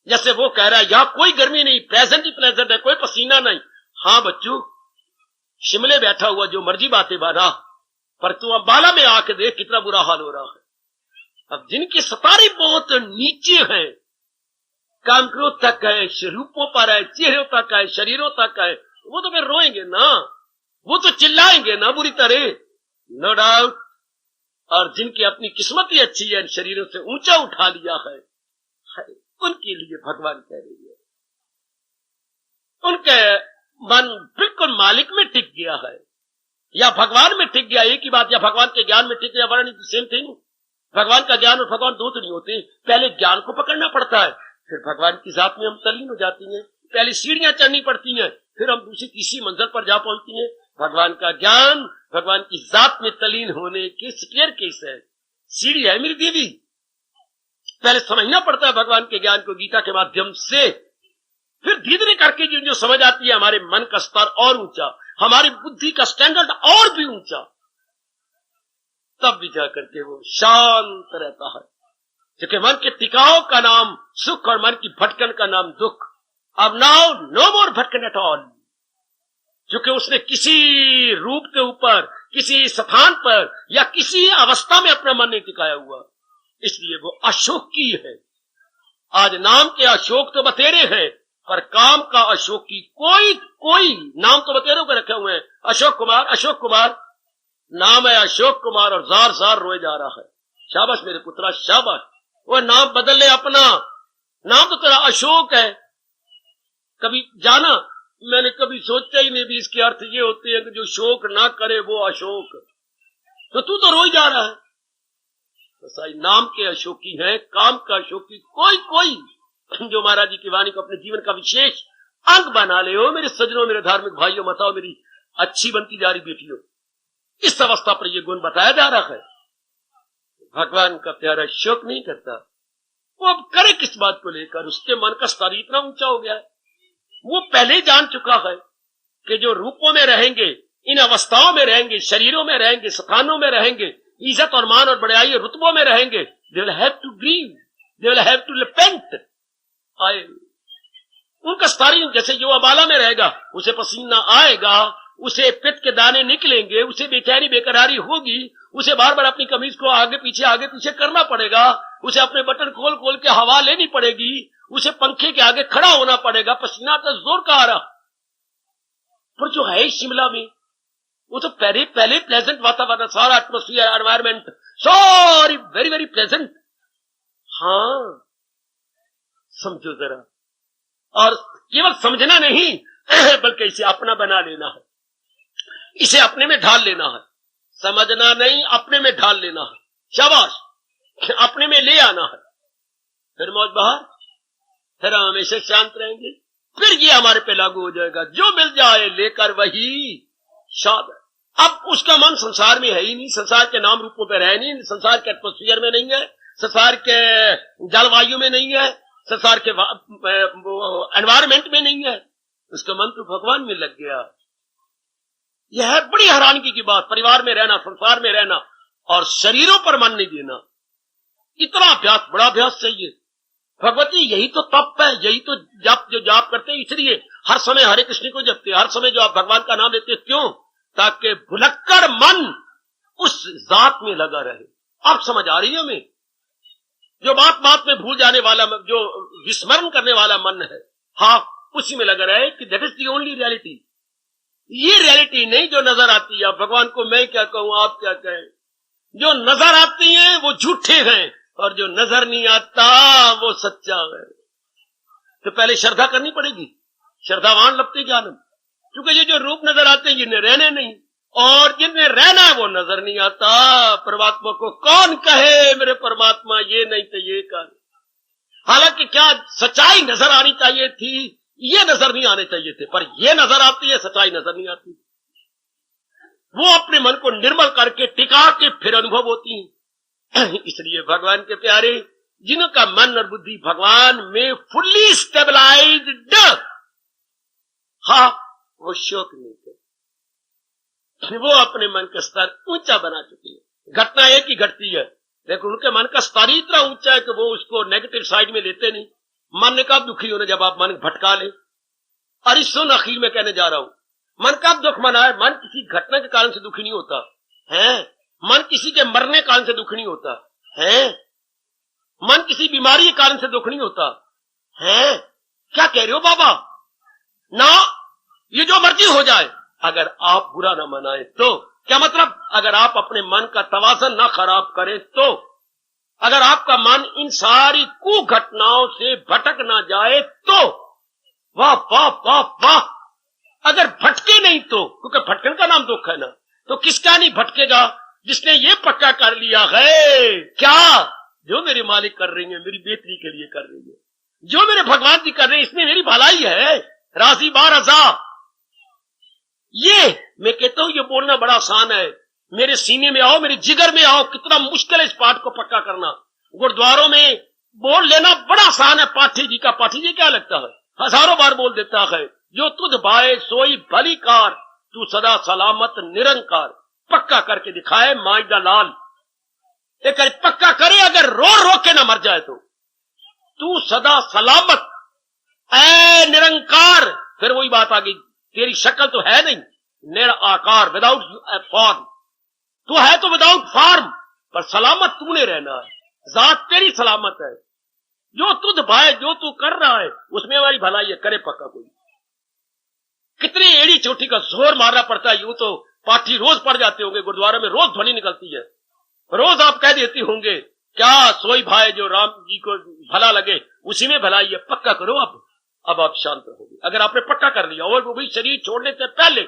जैसे वो कह रहा है यहां कोई गर्मी नहीं, प्लेजेंट ही प्लेजेंट है, कोई पसीना नहीं। हाँ बच्चों, शिमले बैठा हुआ जो मर्जी बातें बाना, पर तू अंबाला में आके देख कितना बुरा हाल हो रहा है। अब जिनके सितारे बहुत नीचे हैं, काम क्रोध तक है, रूपों पर है, चेहरों तक है, शरीरों तक है, वो तो फिर रोएंगे ना, वो तो चिल्लाएंगे ना बुरी तरह, नो डाउट। और जिनकी अपनी किस्मत ही अच्छी है, शरीरों से ऊंचा उठा लिया है, उनके लिए भगवान कह रही है, उनके मन बिल्कुल मालिक में टिक गया है या भगवान में टिक गया, एक ही बात, या भगवान के ज्ञान में टिक गया, वरना सेम थिंग। भगवान का ज्ञान और भगवान दो तो नहीं होते, पहले ज्ञान को पकड़ना पड़ता है, फिर भगवान की जात में हम तल्लीन हो जाती हैं, पहले सीढ़ियां चढ़नी पड़ती हैं, फिर हम दूसरी तीसरी मंजिल पर जा पहुंचती हैं। भगवान का ज्ञान, भगवान की जात में तल्लीन होने के स्टेयर केस है, सीढ़ी है मेरी देवी। पहले समझना पड़ता है भगवान के ज्ञान को गीता के माध्यम से, फिर धीरे धीरे करके जो समझ आती है, हमारे मन का स्तर और ऊंचा, हमारी बुद्धि का स्टैंडर्ड और भी ऊंचा, तब भी जाकर के वो शांत रहता है। क्योंकि मन के टिकाव का नाम सुख और मन की भटकन का नाम दुख। अब नाउ नो मोर भटकन एट ऑल, क्योंकि उसने किसी रूप के ऊपर, किसी स्थान पर या किसी अवस्था में अपना मन नहीं टिकाया हुआ, इसलिए वो अशोकी है। आज नाम के अशोक तो बतेरे हैं, पर काम का अशोकी कोई नाम तो बतेरों के रखे हुए हैं, अशोक कुमार नाम है, अशोक कुमार, और जार जार रोए जा रहा है। शाबाश मेरे पुत्रा, शाबाश, वो नाम बदल ले अपना, नाम तो तेरा अशोक है। कभी जाना, मैंने कभी सोचा ही नहीं भी इसके अर्थ ये होते हैं कि जो शोक ना करे वो अशोक, तो तू तो रोई जा रहा है। तो सही नाम के अशोकी हैं, काम का अशोकी कोई जो महाराज जी की वाणी को अपने जीवन का विशेष अंग बना ले हो। मेरे सज्जनों, मेरे धार्मिक भाइयों, बताओ मेरी अच्छी बनती जा रही बेटियों, इस अवस्था पर यह गुण बताया जा रहा है। भगवान का प्यारा शोक नहीं करता, वो अब करे किस बात को लेकर, उसके मन का स्तर इतना ऊंचा हो गया है, वो पहले ही जान चुका है कि जो रूपों में रहेंगे, इन अवस्थाओं में रहेंगे, शरीरों में रहेंगे, स्थानों में रहेंगे, इज्जत और मान और बड़ाई रुतबों में रहेंगे, they will have to grieve, they will have to repent. उनका स्तर जैसे जो अबाला में रहेगा, उसे पसीना आएगा, उसे पित्त के दाने निकलेंगे, उसे बेचैनी बेकरारी होगी, उसे बार बार अपनी कमीज को आगे पीछे करना पड़ेगा, उसे अपने बटन खोल खोल के हवा लेनी पड़ेगी, उसे पंखे के आगे खड़ा होना पड़ेगा, पसीना तो जोर का आ रहा। पर जो है शिमला में, वो तो पहले प्लेजेंट वातावरण, सारा atmosphere, environment, sorry very very pleasant. हाँ, समझो जरा, और केवल समझना नहीं बल्कि इसे अपना बना लेना है, इसे अपने में ढाल लेना है। समझना नहीं, अपने में ढाल लेना है, शाबाश, अपने में ले आना है, फिर मौज बहार, फिर हम हमेशा शांत रहेंगे, फिर ये हमारे पे लागू हो जाएगा, जो मिल जाए लेकर वही शाद। अब उसका मन संसार में है ही नहीं, संसार के नाम रूपों पे रहे नहीं, संसार के एटमोस्फियर में नहीं है, संसार के जलवायु में नहीं है, संसार के एनवायरमेंट में नहीं है, उसका मन तो भगवान में लग गया। यह है बड़ी हैरानगी की बात, परिवार में रहना, संसार में रहना और शरीरों पर मन नहीं देना, इतना अभ्यास, बड़ा अभ्यास चाहिए। भगवती यही तो तप है, यही तो जो जाप करते हैं, इसलिए हर समय हरे कृष्ण को जपते, हर समय जो आप भगवान का नाम लेते, क्यों? ताकि भुलक्कड़ मन उस जात में लगा रहे। आप समझ आ रही है हमें? जो बात बात में भूल जाने वाला, जो विस्मरण करने वाला मन है, हाँ, उसी में लगा रहे कि that is the only reality. ये रियलिटी नहीं जो नजर आती है। भगवान को मैं क्या कहूं, आप क्या कहें, जो नजर आती है वो झूठे हैं और जो नजर नहीं आता वो सच्चा है। तो पहले श्रद्धा करनी पड़ेगी, श्रद्धावान लपते ज्ञानम, क्योंकि ये जो रूप नजर आते हैं जिन्हें रहने नहीं, और जिन्हें रहना है वो नजर नहीं आता। परमात्मा को कौन कहे मेरे परमात्मा ये नहीं तो ये कर। हालांकि क्या सच्चाई नजर आनी चाहिए थी, ये नजर नहीं आने चाहिए थे, पर ये नजर आती है, सच्चाई नजर नहीं आती। वो अपने मन को निर्मल करके टिका के फिर अनुभव होती है। इसलिए भगवान के प्यारे, जिनका मन और बुद्धि भगवान में फुल्ली स्टेबलाइज्ड, हाँ, वो शोक नहीं थे, वो अपने मन का स्तर ऊंचा बना चुकी है। घटना एक ही घटती है, लेकिन उनके मन का स्तर इतना ऊंचा है कि वो उसको नेगेटिव साइड में लेते नहीं। मन कब दुखी होने, जब आप मन भटका ले। अरे सुन, अखीर में कहने जा रहा हूं, मन कब दुख मनाए? मन किसी घटना के कारण से दुखी नहीं होता है, मन किसी के मरने कारण से दुखी नहीं होता है, मन किसी बीमारी के कारण से दुख नहीं होता हैं क्या कह रहे हो बाबा? ना, ये जो मर्जी हो जाए, अगर आप बुरा ना मनाए तो क्या मतलब? अगर आप अपने मन का तवाज़न ना खराब करें तो, अगर आपका मन इन सारी कुघटनाओं से भटक ना जाए तो, वाह वाह वाह वाह। अगर भटके नहीं तो, क्योंकि भटकन का नाम दुख है ना, तो किसका नहीं भटकेगा? जिसने ये पक्का कर लिया है क्या, जो मेरे मालिक कर रही है मेरी बेहतरी के लिए कर रही है, जो मेरे भगवान जी कर रहे हैं इसमें मेरी भलाई है, राजी बार रजा। ये मैं कहता हूं, ये बोलना बड़ा आसान है। मेरे सीने में आओ, मेरे जिगर में आओ। कितना मुश्किल है इस पाठ को पक्का करना। गुरुद्वारों में बोल लेना बड़ा आसान है। पाठी जी का, पाठी जी क्या लगता है, हजारों बार बोल देता है, जो तुझ भाए सोई भली कार, तू सदा सलामत निरंकार। पक्का करके दिखाए माइदा लाल। एक पक्का करे, अगर रो रो के ना मर जाए तो, तू सदा सलामत ऐ निरंकार। फिर वही बात आ गई, तेरी शक्ल तो है नहीं, निर आकार, विदाउट फॉर्म। तू है तो विदाउट फॉर्म, पर सलामत तूने रहना है, जात तेरी सलामत है। जो तुझ भाई, जो तू कर रहा है उसमें हमारी भलाई है, करे पक्का कोई। कितनी एड़ी चोटी का जोर मारना पड़ता है। यूं तो पाठी रोज पड़ जाते होंगे, गुरुद्वारा में रोज ध्वनि निकलती है, रोज आप कह देती होंगे क्या, सोई भाई जो राम जी को भला लगे उसी में भलाई है। पक्का करो अब आप शांत रहोगे। अगर आपने पक्का कर लिया, और वो भी शरीर छोड़ने से पहले,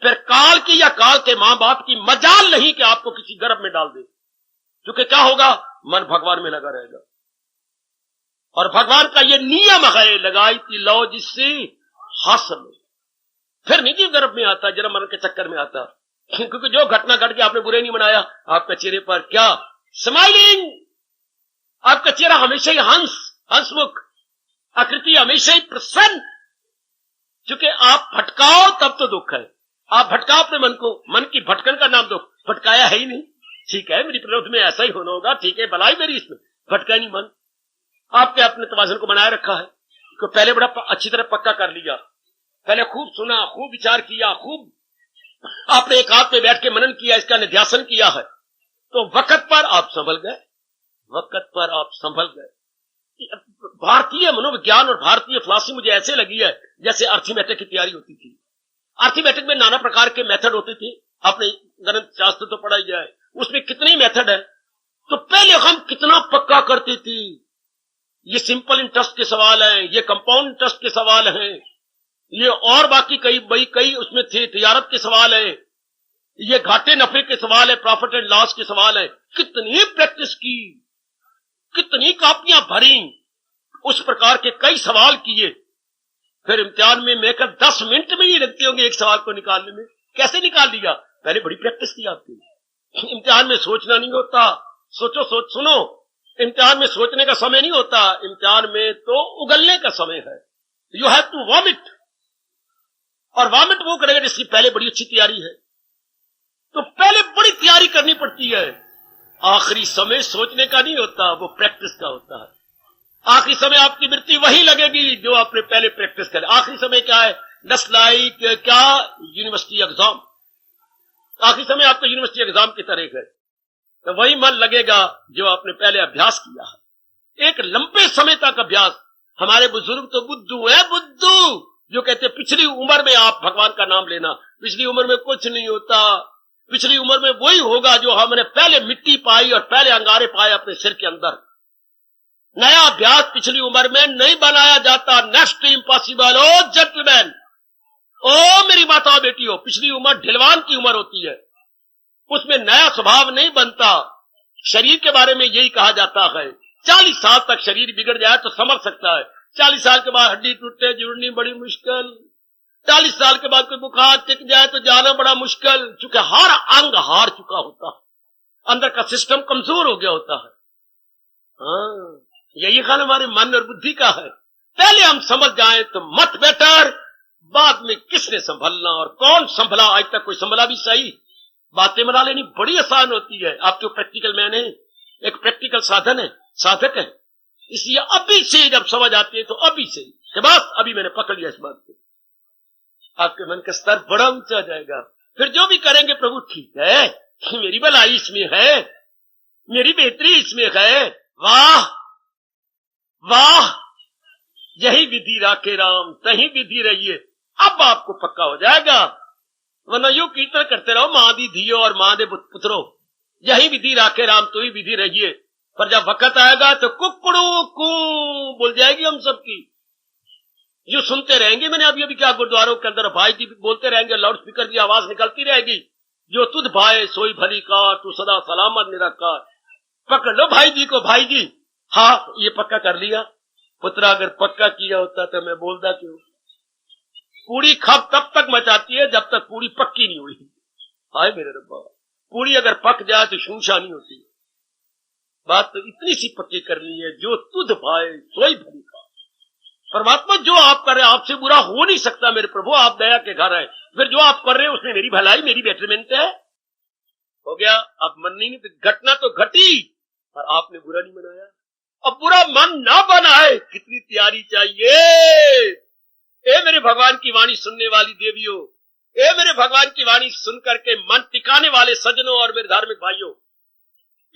फिर काल की या काल के मां बाप की मजाल नहीं कि आपको किसी गर्भ में डाल दे। क्योंकि क्या होगा, मन भगवान में लगा रहेगा। और भगवान का ये नियम है, लगाई थी लो जिससे हासिल, फिर नहीं जीव गर्भ में आता, जन्म मरण के चक्कर में आता। क्योंकि जो घटना घट गई, आपने बुरे नहीं मनाया, आपके चेहरे पर क्या स्माइलिंग, आपका चेहरा हमेशा ही हंसमुख, आकृति हमेशा ही प्रसन्न। क्योंकि आप भटकाओ तब तो दुख है। आप भटकाओ अपने मन को, मन की भटकन का नाम दुख। भटकाया है ही नहीं, ठीक है मेरी प्रवृत्ति में ऐसा ही होना होगा, ठीक है भलाई मेरी इसमें, भटका नहीं मन। आपने अपने तवाज़ुन को बनाए रखा है, तो पहले बड़ा अच्छी तरह पक्का कर लिया, पहले खूब सुना, खूब विचार किया, खूब आपने एक हाथ में बैठ के मनन किया, इसका निध्यासन किया है, तो वक्त पर आप संभल गए, वक्त पर आप संभल गए। भारतीय मनोविज्ञान और भारतीय फिलॉसफी मुझे ऐसे लगी है जैसे अर्थमेटिक की तैयारी होती थी। अर्थमेटिक में नाना प्रकार के मेथड होते थे, आपने गणित शास्त्र तो पढ़ा ही जाए, उसमें कितने ही मेथड है। तो पहले हम कितना पक्का करते थे, ये सिंपल इंटरेस्ट के सवाल हैं, ये कंपाउंड इंटरेस्ट के सवाल हैं, ये और बाकी कई उसमें थे, तिजारत के सवाल है, ये घाटे नफे के सवाल है, प्रॉफिट एंड लॉस के सवाल है। कितनी प्रैक्टिस की, कितनी कापियां भरी, उस प्रकार के कई सवाल किए। फिर इम्तिहान में मेकर 10 मिनट में ही लगते होंगे एक सवाल को निकालने में। कैसे निकाल दिया? पहले बड़ी प्रैक्टिस की आपकी। इम्तिहान में सोचना नहीं होता, सुनो, इम्तिहान में सोचने का समय नहीं होता, इम्तिहान में तो उगलने का समय है। यू हैव टू वॉमिट, और वॉमिट वो करेगा जिसकी पहले बड़ी अच्छी तैयारी है। तो पहले बड़ी तैयारी करनी पड़ती है। आखिरी समय सोचने का नहीं होता, वो प्रैक्टिस का होता है। आखिरी समय आपकी वृत्ति वही लगेगी जो आपने पहले प्रैक्टिस करे। आखिरी समय क्या है? जस्ट लाइक क्या, यूनिवर्सिटी एग्जाम। आखिरी समय आपका यूनिवर्सिटी एग्जाम की तरह है, तो वही मन लगेगा जो आपने पहले अभ्यास किया है। एक लंबे समय तक अभ्यास। हमारे बुजुर्ग तो बुद्धू है, बुद्धू, जो कहते पिछली उम्र में आप भगवान का नाम लेना, पिछली उम्र में कुछ नहीं होता, पिछली उम्र में वही होगा जो हमने पहले मिट्टी पाई और पहले अंगारे पाए अपने सिर के अंदर। नया अभ्यास पिछली उम्र में नहीं बनाया जाता, नेक्स्ट इम्पॉसिबल। ओ जेंटलमैन, ओ मेरी माता बेटियों, पिछली उम्र ढिलवान की उम्र होती है, उसमें नया स्वभाव नहीं बनता। शरीर के बारे में यही कहा जाता है, 40 साल तक शरीर बिगड़ जाए तो समझ सकता है, 40 साल के बाद हड्डी टूटे जुड़नी बड़ी मुश्किल, 40 साल के बाद कोई बुखार टिक जाए तो जाना बड़ा मुश्किल, चूंकि हर अंग हार चुका होता है, अंदर का सिस्टम कमजोर हो गया होता है। हाँ, यही हाल हमारे मन और बुद्धि का है। पहले हम समझ जाएं तो मत बेटर, बाद में किसने संभलना और कौन संभला, आज तक कोई संभला भी सही। बातें बना लेनी बड़ी आसान होती है। आप तो प्रैक्टिकल मैन है, एक प्रैक्टिकल साधन है, साधक है, इसलिए अभी से जब समझ आती है तो अभी से कि बस अभी मैंने पकड़ लिया इस बात को, आपके मन का स्तर बड़ा ऊंचा जाएगा। फिर जो भी करेंगे प्रभु ठीक है, मेरी भलाई इसमें है, मेरी बेहतरी इसमें है। वाह वाह, यही विधि राखे राम तही विधि रहिए। अब आपको पक्का हो जाएगा, वरना यूं कीर्तन करते रहो मां दी धियो और मां दे पुत्रो, यही विधि राखे राम तो ही विधि रहिए। पर जब वक्त आएगा तो कुकड़ू कू बोल जाएगी हम सबकी। जो सुनते रहेंगे, मैंने अभी क्या गुरुद्वारों के अंदर भाई जी बोलते रहेंगे, लाउड स्पीकर की आवाज निकलती रहेगी, जो तुझ भाई सोई भली कार, तू सदा सलामत निरंकार। पकड़ लो भाई जी को। भाई जी हाँ ये पक्का कर लिया। पुत्रा अगर पक्का किया होता तो मैं बोलता क्यों। पूरी खप तब तक मचाती है जब तक पूरी पक्की नहीं हुई। हाय मेरे रब्बा, पूरी अगर पक जाए तो शूशा नहीं होती। बात तो इतनी सी पक्की करनी है, जो तुझ भाई सोई भली कार। परमात्मा जो आप कर रहे हैं आपसे बुरा हो नहीं सकता मेरे प्रभु, आप दया के घर है। फिर जो आप कर रहे हैं उसमें मेरी भलाई मेरी बेटरमेंट है। हो गया, अब मननी नहीं, घटना तो घटी और आपने बुरा नहीं मनाया। अब बुरा मन ना बनाए, कितनी तैयारी चाहिए। ए मेरे भगवान की वाणी सुनने वाली देवियों, ए मेरे भगवान की वाणी सुन करके मन टिकाने वाले सज्जनों और मेरे धार्मिक भाइयों,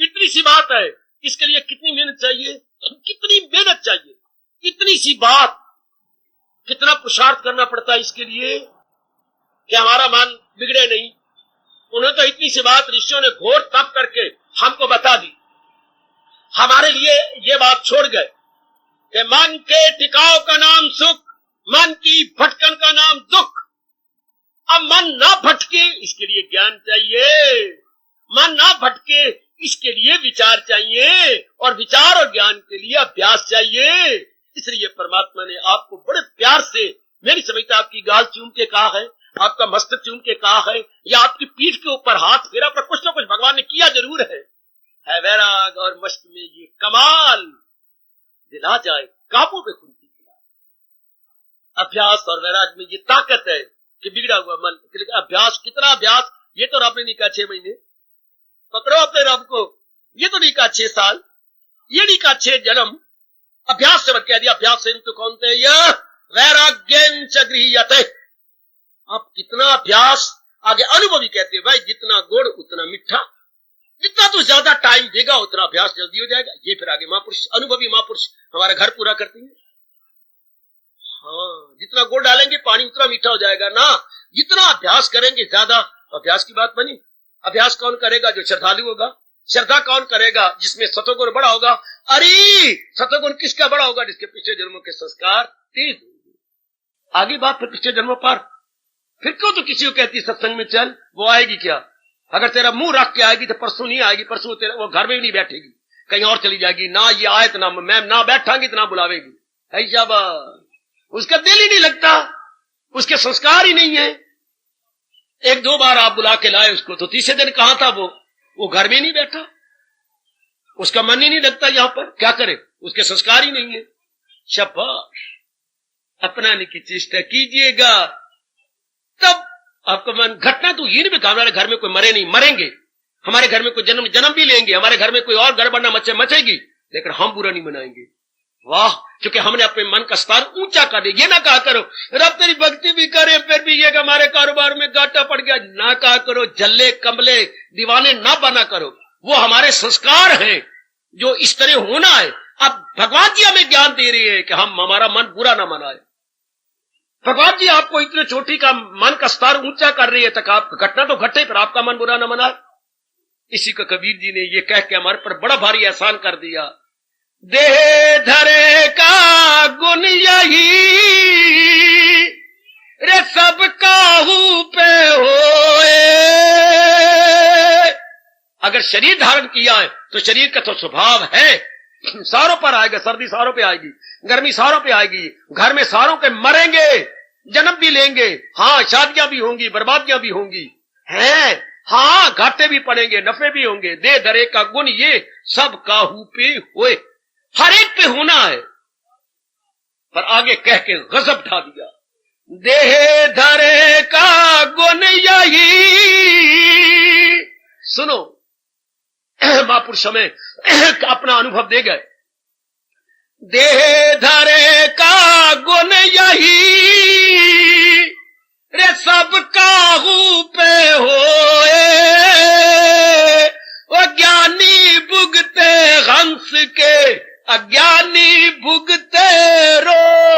इतनी सी बात है, इसके लिए कितनी मेहनत चाहिए, कितनी मेहनत चाहिए। इतनी सी बात, कितना पुरुषार्थ करना पड़ता है इसके लिए कि हमारा मन बिगड़े नहीं। उन्होंने तो इतनी सी बात ऋषियों ने घोर तप करके हमको बता दी। हमारे लिए ये बात छोड़ गए कि मन के टिकाव का नाम सुख, मन की भटकन का नाम दुख। अब मन ना भटके इसके लिए ज्ञान चाहिए, मन ना भटके इसके लिए विचार चाहिए, और विचार और ज्ञान के लिए अभ्यास चाहिए। इसलिए परमात्मा ने आपको बड़े प्यार से, मेरी समझता आपकी गाल चूम के कहा है, आपका मस्तक चूम के कहा है, या आपकी पीठ के ऊपर हाथ फेरा, पर कुछ ना कुछ भगवान ने किया जरूर है वैराग और मस्त में ये कमाल दिला जाए, काबू में कुंती दिला। अभ्यास और वैराग में ये ताकत है कि बिगड़ा हुआ मन, अभ्यास, कितना अभ्यास, ये तो रब ने नहीं कहा 6 महीने, पकड़ो अपने रब को, ये तो नहीं कहा 6 साल, ये नहीं कहा 6 जन्म, अभ्यास से कह दिया। अभ्यास से तो कौन थे यह वैराग्यं च गृह्यते। अब कितना अभ्यास, आगे अनुभवी कहते हैं भाई जितना गुड़ उतना मीठा, जितना तो ज्यादा टाइम देगा उतना अभ्यास जल्दी हो जाएगा। ये फिर आगे महापुरुष, अनुभवी महापुरुष हमारा घर पूरा करती है। हाँ, जितना गुड़ डालेंगे पानी उतना मीठा हो जाएगा ना, जितना अभ्यास करेंगे ज्यादा। अभ्यास की बात बनी। अभ्यास कौन करेगा? जो श्रद्धालु होगा। श्रद्धा कौन करेगा? जिसमें सतोगुण बड़ा होगा। अरे सतोगुण किसका बड़ा होगा? जिसके पिछले जन्मों के संस्कार तेज होंगे। आगे बात फिर पिछले जन्मों पर। फिर क्यों तो किसी को कहती सत्संग में चल, वो आएगी क्या? अगर तेरा मुंह रख के आएगी तो परसों नहीं आएगी, परसों तेरा वो घर में भी नहीं बैठेगी, कहीं और चली जाएगी। ना ये आए तो ना मैं ना बैठांगी तो ना बुलावेगी। है शाबाश, उसका दिल ही नहीं लगता, उसके संस्कार ही नहीं है। 1-2 बार आप बुला के लाए उसको, तो तीसरे दिन कहां था वो घर में नहीं बैठा, उसका मन ही नहीं लगता यहां पर। क्या करे, उसके संस्कार ही नहीं है। शाबाश, अपनाने की चेष्टा कीजिएगा, तब आपका मन। घटना तो ये नहीं, हमारे घर में कोई मरे नहीं, मरेंगे। हमारे घर में कोई जन्म भी लेंगे, हमारे घर में कोई और गड़बड़ मचेगी, लेकिन हम बुरा नहीं मनाएंगे। वाह, क्योंकि हमने अपने मन का स्तर ऊंचा कर दिया। ये ना कहा करो रब तेरी भक्ति भी करे फिर भी ये हमारे कारोबार में घाटा पड़ गया, ना कहा करो। जल्ले कमले दीवाने ना बना करो, वो हमारे संस्कार हैं जो इस तरह होना है। अब भगवान जी हमें ज्ञान दे रही है कि हम हमारा मन बुरा ना मनाए। भगवान जी आपको इतने चोटी का मन का स्तर ऊंचा कर रही है, तक आप घटना तो घटे पर आपका मन बुरा ना मनाए। इसी को कबीर जी ने ये कह के हमारे पर बड़ा भारी एहसान कर दिया। देह धरे का गुण यही रे सब काहू पे होए। अगर शरीर धारण किया है तो शरीर का तो स्वभाव है, सारों पर आएगा। सर्दी सारों पे आएगी, गर्मी सारों पे आएगी, घर में सारों के मरेंगे, जन्म भी लेंगे। हाँ, शादियां भी होंगी, बर्बादियां भी होंगी हैं। हाँ, घाटे भी पड़ेंगे, नफे भी होंगे। दे धरे का गुण ये सब काहू पे होए, हर एक पे होना है। पर आगे कह के गजब ढा दिया, देह धरे का गुण यही। सुनो, महापुरुष हमें अपना अनुभव दे गए। देह धरे का गुण यही रे सब काहू पे होए। वो ज्ञानी भुगते हंस के, अज्ञानी भुगते रोए।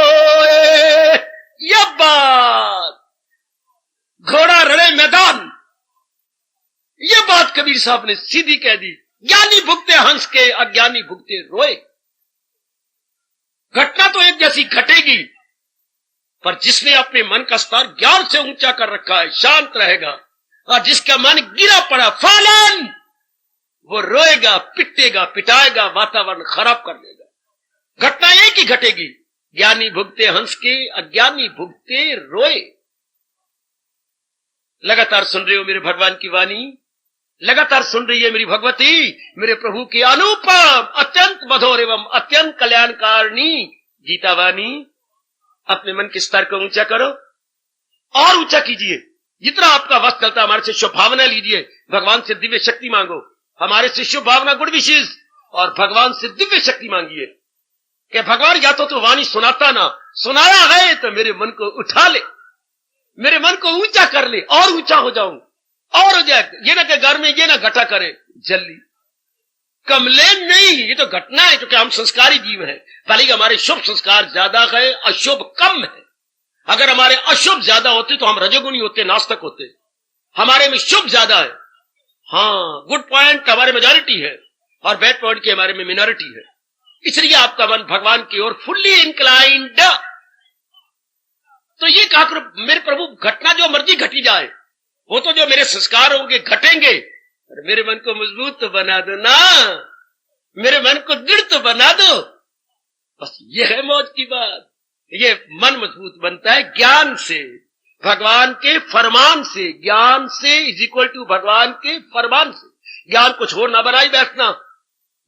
में मैदान। ये बात कबीर साहब ने सीधी कह दी। ज्ञानी भुगते हंस के, अज्ञानी भुगते रोए। घटना तो एक जैसी घटेगी, पर जिसने अपने मन का स्तर ज्ञान से ऊंचा कर रखा है, शांत रहेगा, और जिसका मन गिरा पड़ा फालन, वो रोएगा, पिटेगा, पिटाएगा, वातावरण खराब कर देगा। घटना एक ही घटेगी, ज्ञानी भुगते हंस के, अज्ञानी भुगते रोए। लगातार सुन रहे हो मेरे भगवान की वाणी, लगातार सुन रही है मेरी भगवती, मेरे प्रभु की अनुपम, अत्यंत मधुर एवं अत्यंत कल्याणकारिणी गीता वाणी। अपने मन के स्तर को ऊंचा करो और ऊंचा कीजिए। जितना आपका वश चलता, हमारे से शुभ भावना लीजिए, भगवान से दिव्य शक्ति मांगो, हमारे से शुभ भावना, गुड विशेष, और भगवान से दिव्य शक्ति मांगिए कि भगवान या तो वाणी सुनाता ना, सुनाया है तो मेरे मन को उठा ले, मेरे मन को ऊंचा कर ले, और ऊंचा हो जाऊं, और हो जाए। ये ना कि घर में ये ना घटा करे जल्दी, कमलेन नहीं, ये तो घटना है, क्योंकि हम संस्कारी जीव हैं। भले ही हमारे शुभ संस्कार ज्यादा है, अशुभ कम है। अगर हमारे अशुभ ज्यादा होते तो हम रजोगुणी होते, नास्तिक होते। हमारे में शुभ ज्यादा है। हाँ, गुड पॉइंट हमारे मेजॉरिटी है और बैड पॉइंट की हमारे में मिनोरिटी है। इसलिए आपका मन भगवान की ओर फुल्ली इंक्लाइंड। तो ये कहा करो मेरे प्रभु, घटना जो मर्जी घटी जाए, वो तो जो मेरे संस्कार होंगे घटेंगे, मेरे मन को मजबूत तो बना दो ना, मेरे मन को दृढ़ तो बना दो। बस ये है मौज की बात। ये मन मजबूत बनता है ज्ञान से, भगवान के फरमान से। ज्ञान से इज इक्वल टू भगवान के फरमान से। ज्ञान कुछ और ना बनाई बैठना,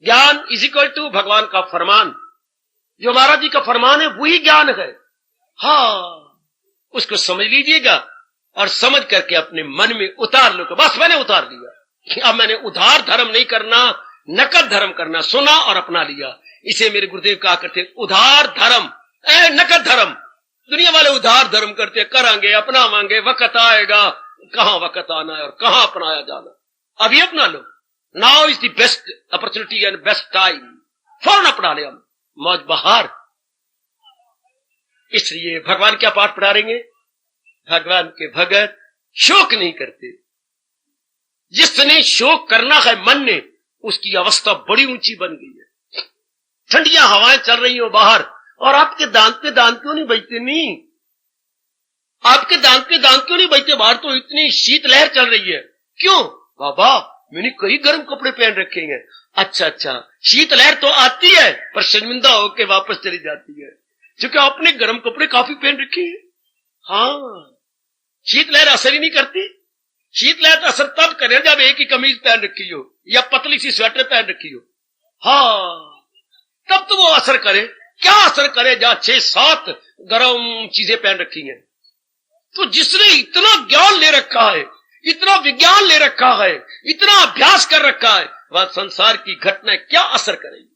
ज्ञान इज इक्वल टू भगवान का फरमान। जो महाराज जी का फरमान है वही ज्ञान है। हाँ, उसको समझ लीजिएगा और समझ करके अपने मन में उतार लो। बस मैंने उतार लिया, अब मैंने उधार धर्म नहीं करना, नकद धर्म करना। सुना और अपना लिया। इसे मेरे गुरुदेव कहा करते, उधार धर्म, नकद धर्म। दुनिया वाले उधार धर्म करते, करांगे, अपनावांगे, वक्त आएगा। कहां वक्त आना है और कहां अपनाया जाना, अभी अपना लो। Now is the best opportunity and best time, फौरन अपना ले, हम मौज बहार। इसलिए भगवान क्या पाठ पढ़ा रहेंगे? भगवान के भगत शोक नहीं करते। जिसने शोक करना है मन ने, उसकी अवस्था बड़ी ऊंची बन गई है। ठंडियां हवाएं चल रही हो बाहर, और आपके दांत पे दांत क्यों नहीं बजते? नहीं, आपके दांत पे दांत क्यों नहीं बजते? बाहर तो इतनी शीतलहर चल रही है। क्यों? बाबा मैंने कई गर्म कपड़े पहन रखे हैं। अच्छा, शीतलहर तो आती है पर शर्मिंदा होकर वापस चली जाती है, क्योंकि आपने गर्म कपड़े काफी पहन रखे हैं। हाँ, शीतलहर असर ही नहीं करती। शीतलहर का असर तब करे जब एक ही कमीज पहन रखी हो या पतली सी स्वेटर पहन रखी हो। हाँ, तब तो वो असर करे। क्या असर करे जहां 6-7 गर्म चीजें पहन रखी हैं। तो जिसने इतना ज्ञान ले रखा है, इतना विज्ञान ले रखा है, इतना अभ्यास कर रखा है, वह संसार की घटनाएं क्या असर करेगी?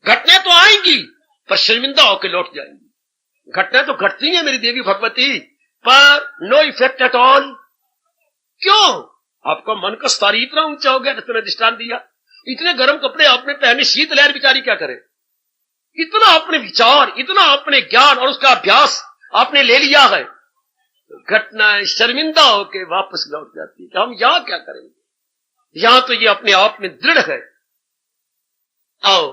घटनाएं तो आएंगी पर शर्मिंदा होकर लौट जाएंगी। घटनाएं तो घटती हैं मेरी देवी भगवती, पर नो इफेक्ट एट ऑल। क्यों? आपका मन का स्तर इतना ऊंचा हो गया, जिसने दृष्टांत दिया। इतने गर्म कपड़े आपने पहने, शीतलहर बेचारी क्या करे? इतना अपने विचार, इतना अपने ज्ञान और उसका अभ्यास आपने ले लिया है, घटनाएं शर्मिंदा होकर वापस लौट जाती है। हम यहां क्या करेंगे? यहां तो ये अपने आप में दृढ़ है। आओ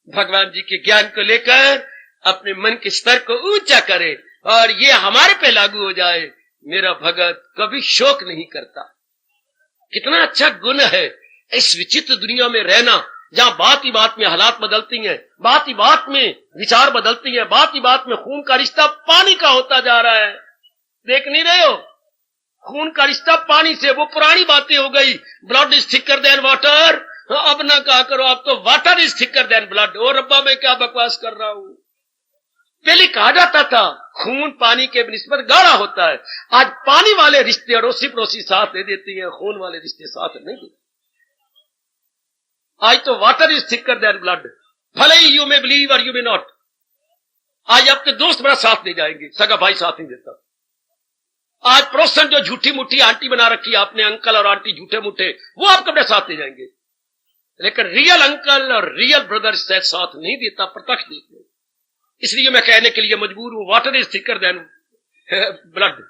भगवान जी के ज्ञान को लेकर अपने मन के स्तर को ऊंचा करें और ये हमारे पे लागू हो जाए। मेरा भगत कभी शोक नहीं करता। कितना अच्छा गुण है इस विचित्र दुनिया में रहना, जहां बात ही बात में हालात बदलती हैं, बात ही बात में विचार बदलती हैं, बात ही बात में खून का रिश्ता पानी का होता जा रहा है। देख नहीं रहे हो? खून का रिश्ता पानी से, वो पुरानी बातें हो गई। Blood is thicker than water. अब ना कहा करो आप तो water is thicker than blood. ओ रब्बा मैं क्या बकवास कर रहा हूं। पहले कहा जाता था खून पानी के निस्बत गाढ़ा होता है। आज पानी वाले रिश्ते अड़ोसी पड़ोसी साथ दे देती हैं, खून वाले रिश्ते साथ नहीं देते। आज तो water is thicker than blood. भले ही यू मे बिलीव और यू मे नॉट। आज आपके दोस्त बड़ा साथ दे जाएंगे, सगा भाई साथ नहीं देता। आज पड़ोसन जो झूठी मुठी आंटी बना रखी आपने, अंकल और आंटी झूठे मुठे, वो आपको अपने साथ दे जाएंगे। लेकिन रियल अंकल और रियल ब्रदर साथ नहीं देता, प्रत्यक्ष देते। इसलिए मैं कहने के लिए मजबूर हूं, water is thicker than blood.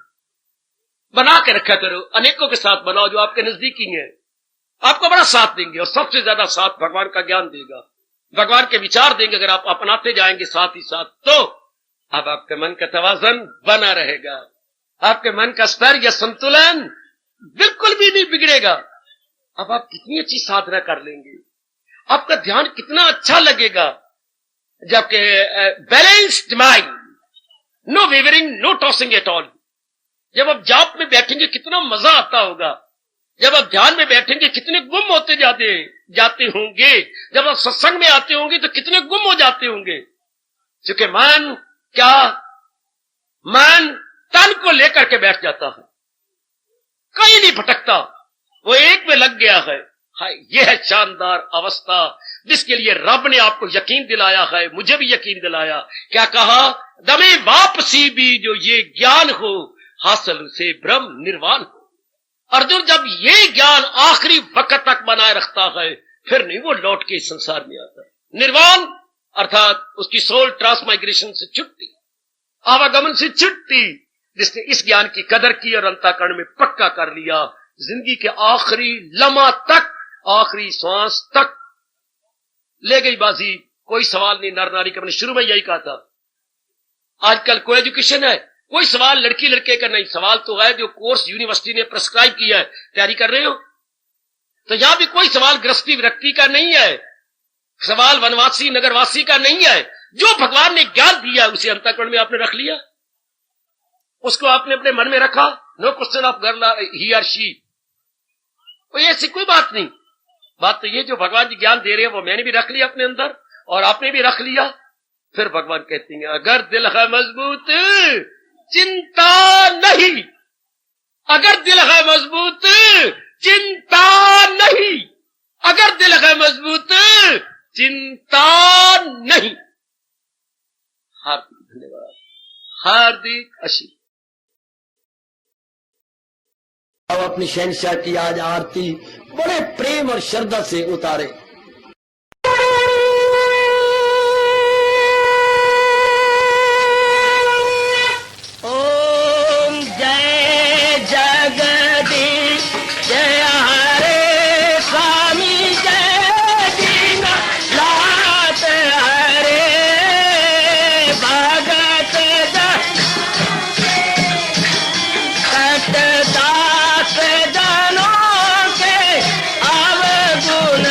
बना के रखा करो, अनेकों के साथ बनाओ जो आपके नजदीकी हैं, आपको बड़ा साथ देंगे और सबसे ज्यादा साथ भगवान का ज्ञान देगा, भगवान के विचार देंगे। अगर आप अपनाते जाएंगे साथ ही साथ, तो अब आपके मन का तवाज़ुन बना रहेगा, आपके मन का स्तर या संतुलन बिल्कुल भी नहीं बिगड़ेगा। अब आप कितनी अच्छी साधना कर लेंगे, आपका ध्यान कितना अच्छा लगेगा, जबकि balanced mind, no wavering, no tossing at all. जब आप जाप में बैठेंगे कितना मजा आता होगा, जब आप ध्यान में बैठेंगे कितने गुम होते जाते होंगे, जब आप सत्संग में आते होंगे तो कितने गुम हो जाते होंगे। क्योंकि मन तन को लेकर के बैठ जाता है, कहीं नहीं भटकता, वो एक में लग गया है। यह है शानदार अवस्था जिसके लिए रब ने आपको यकीन दिलाया है, मुझे भी यकीन दिलाया। क्या कहा? दमे वापसी भी जो ये ज्ञान हो, हासिल से ब्रह्म निर्वाण हो। अर्जुन, जब ये ज्ञान आखिरी वक्त तक बनाए रखता है, फिर नहीं वो लौट के इस संसार में आता। निर्वाण अर्थात उसकी सोल ट्रांसमाइग्रेशन से छुट्टी, आवागमन से छुट्टी, जिसने इस ज्ञान की कदर की और अंतःकरण में पक्का कर लिया, जिंदगी के आखिरी लम्हा तक, आखिरी सांस तक ले गई बाजी। कोई सवाल नहीं नर नारी का, मैंने शुरू में यही कहा था। आजकल को एजुकेशन है, कोई सवाल लड़की लड़के का नहीं, सवाल तो है जो कोर्स यूनिवर्सिटी ने प्रेस्क्राइब किया है, तैयारी कर रहे हो तो यहां भी कोई सवाल गृहस्थी विरक्ति का नहीं है, सवाल वनवासी नगरवासी का नहीं है। जो भगवान ने ज्ञान दिया उसे अंतःकरण में आपने रख लिया, उसको आपने अपने मन में रखा। नो क्वेश्चन ऑफ गर्ल ही और शी, ऐसी कोई बात नहीं। बात तो ये जो भगवान जी ज्ञान दे रहे हैं वो मैंने भी रख लिया अपने अंदर और आपने भी रख लिया। फिर भगवान कहते हैं, अगर दिल है मजबूत चिंता नहीं, अगर दिल है मजबूत चिंता नहीं, अगर दिल है मजबूत चिंता नहीं। हार्दिक धन्यवाद, हार्दिक आशीर्वाद। अब अपनी शहंशाह की आज आरती बड़े प्रेम और श्रद्धा से उतारे। ओम जय जगदीश जय हरे स्वामी जय दीना लात हरे भगत दास जनों के अवगुण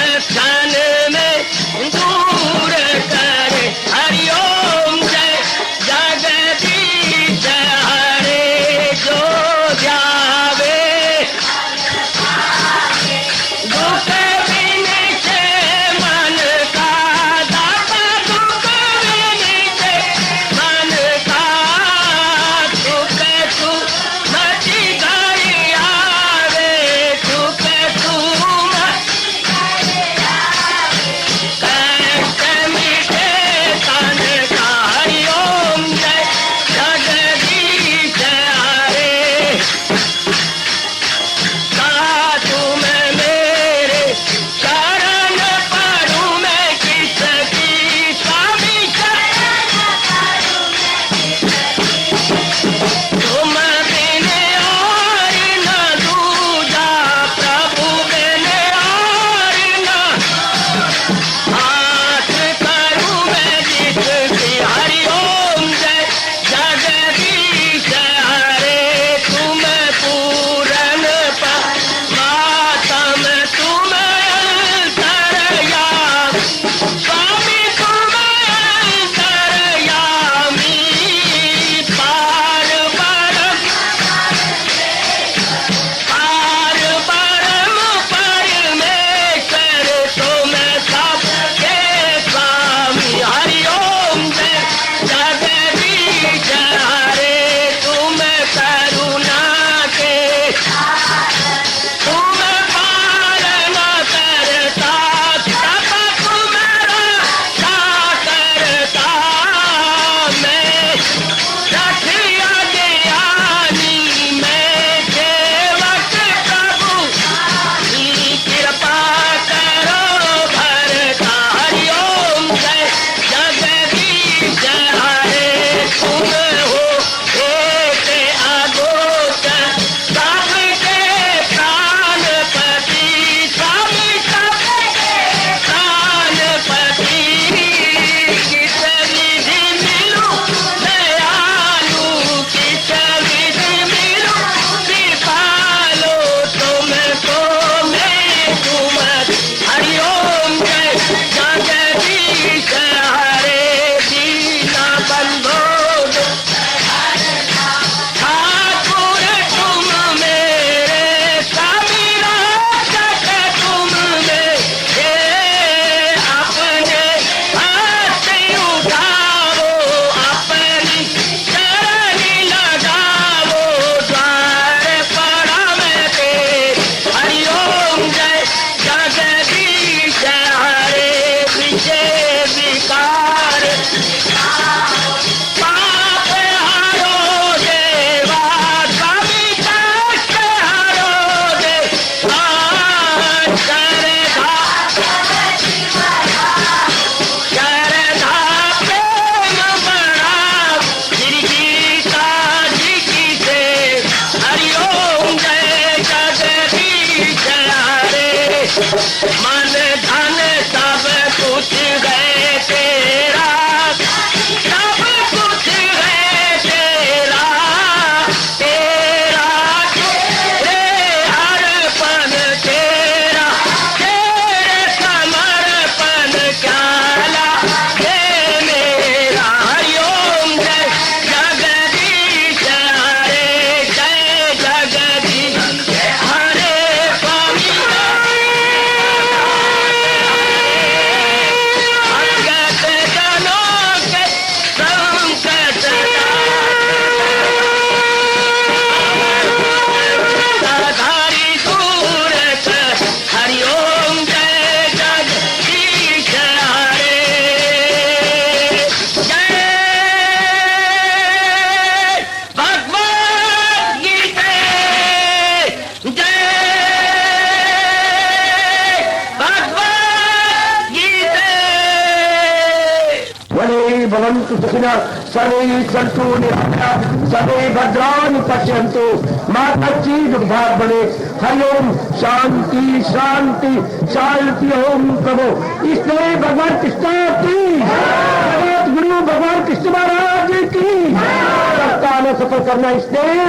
भवन्तु सुखिनः सर्वे सन्तु निरामयाः सर्वे भद्राणि पश्यन्तु मा कश्चित् दुर्भाग् भवेत्। हरि ओम शांति शांति शांति। ओम प्रभु इसलिए भगवान कृष्ण की जगत गुरु भगवान कृष्ण महाराज की सप्ताह में सफल करना इसलिए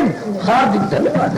हार्दिक धन्यवाद।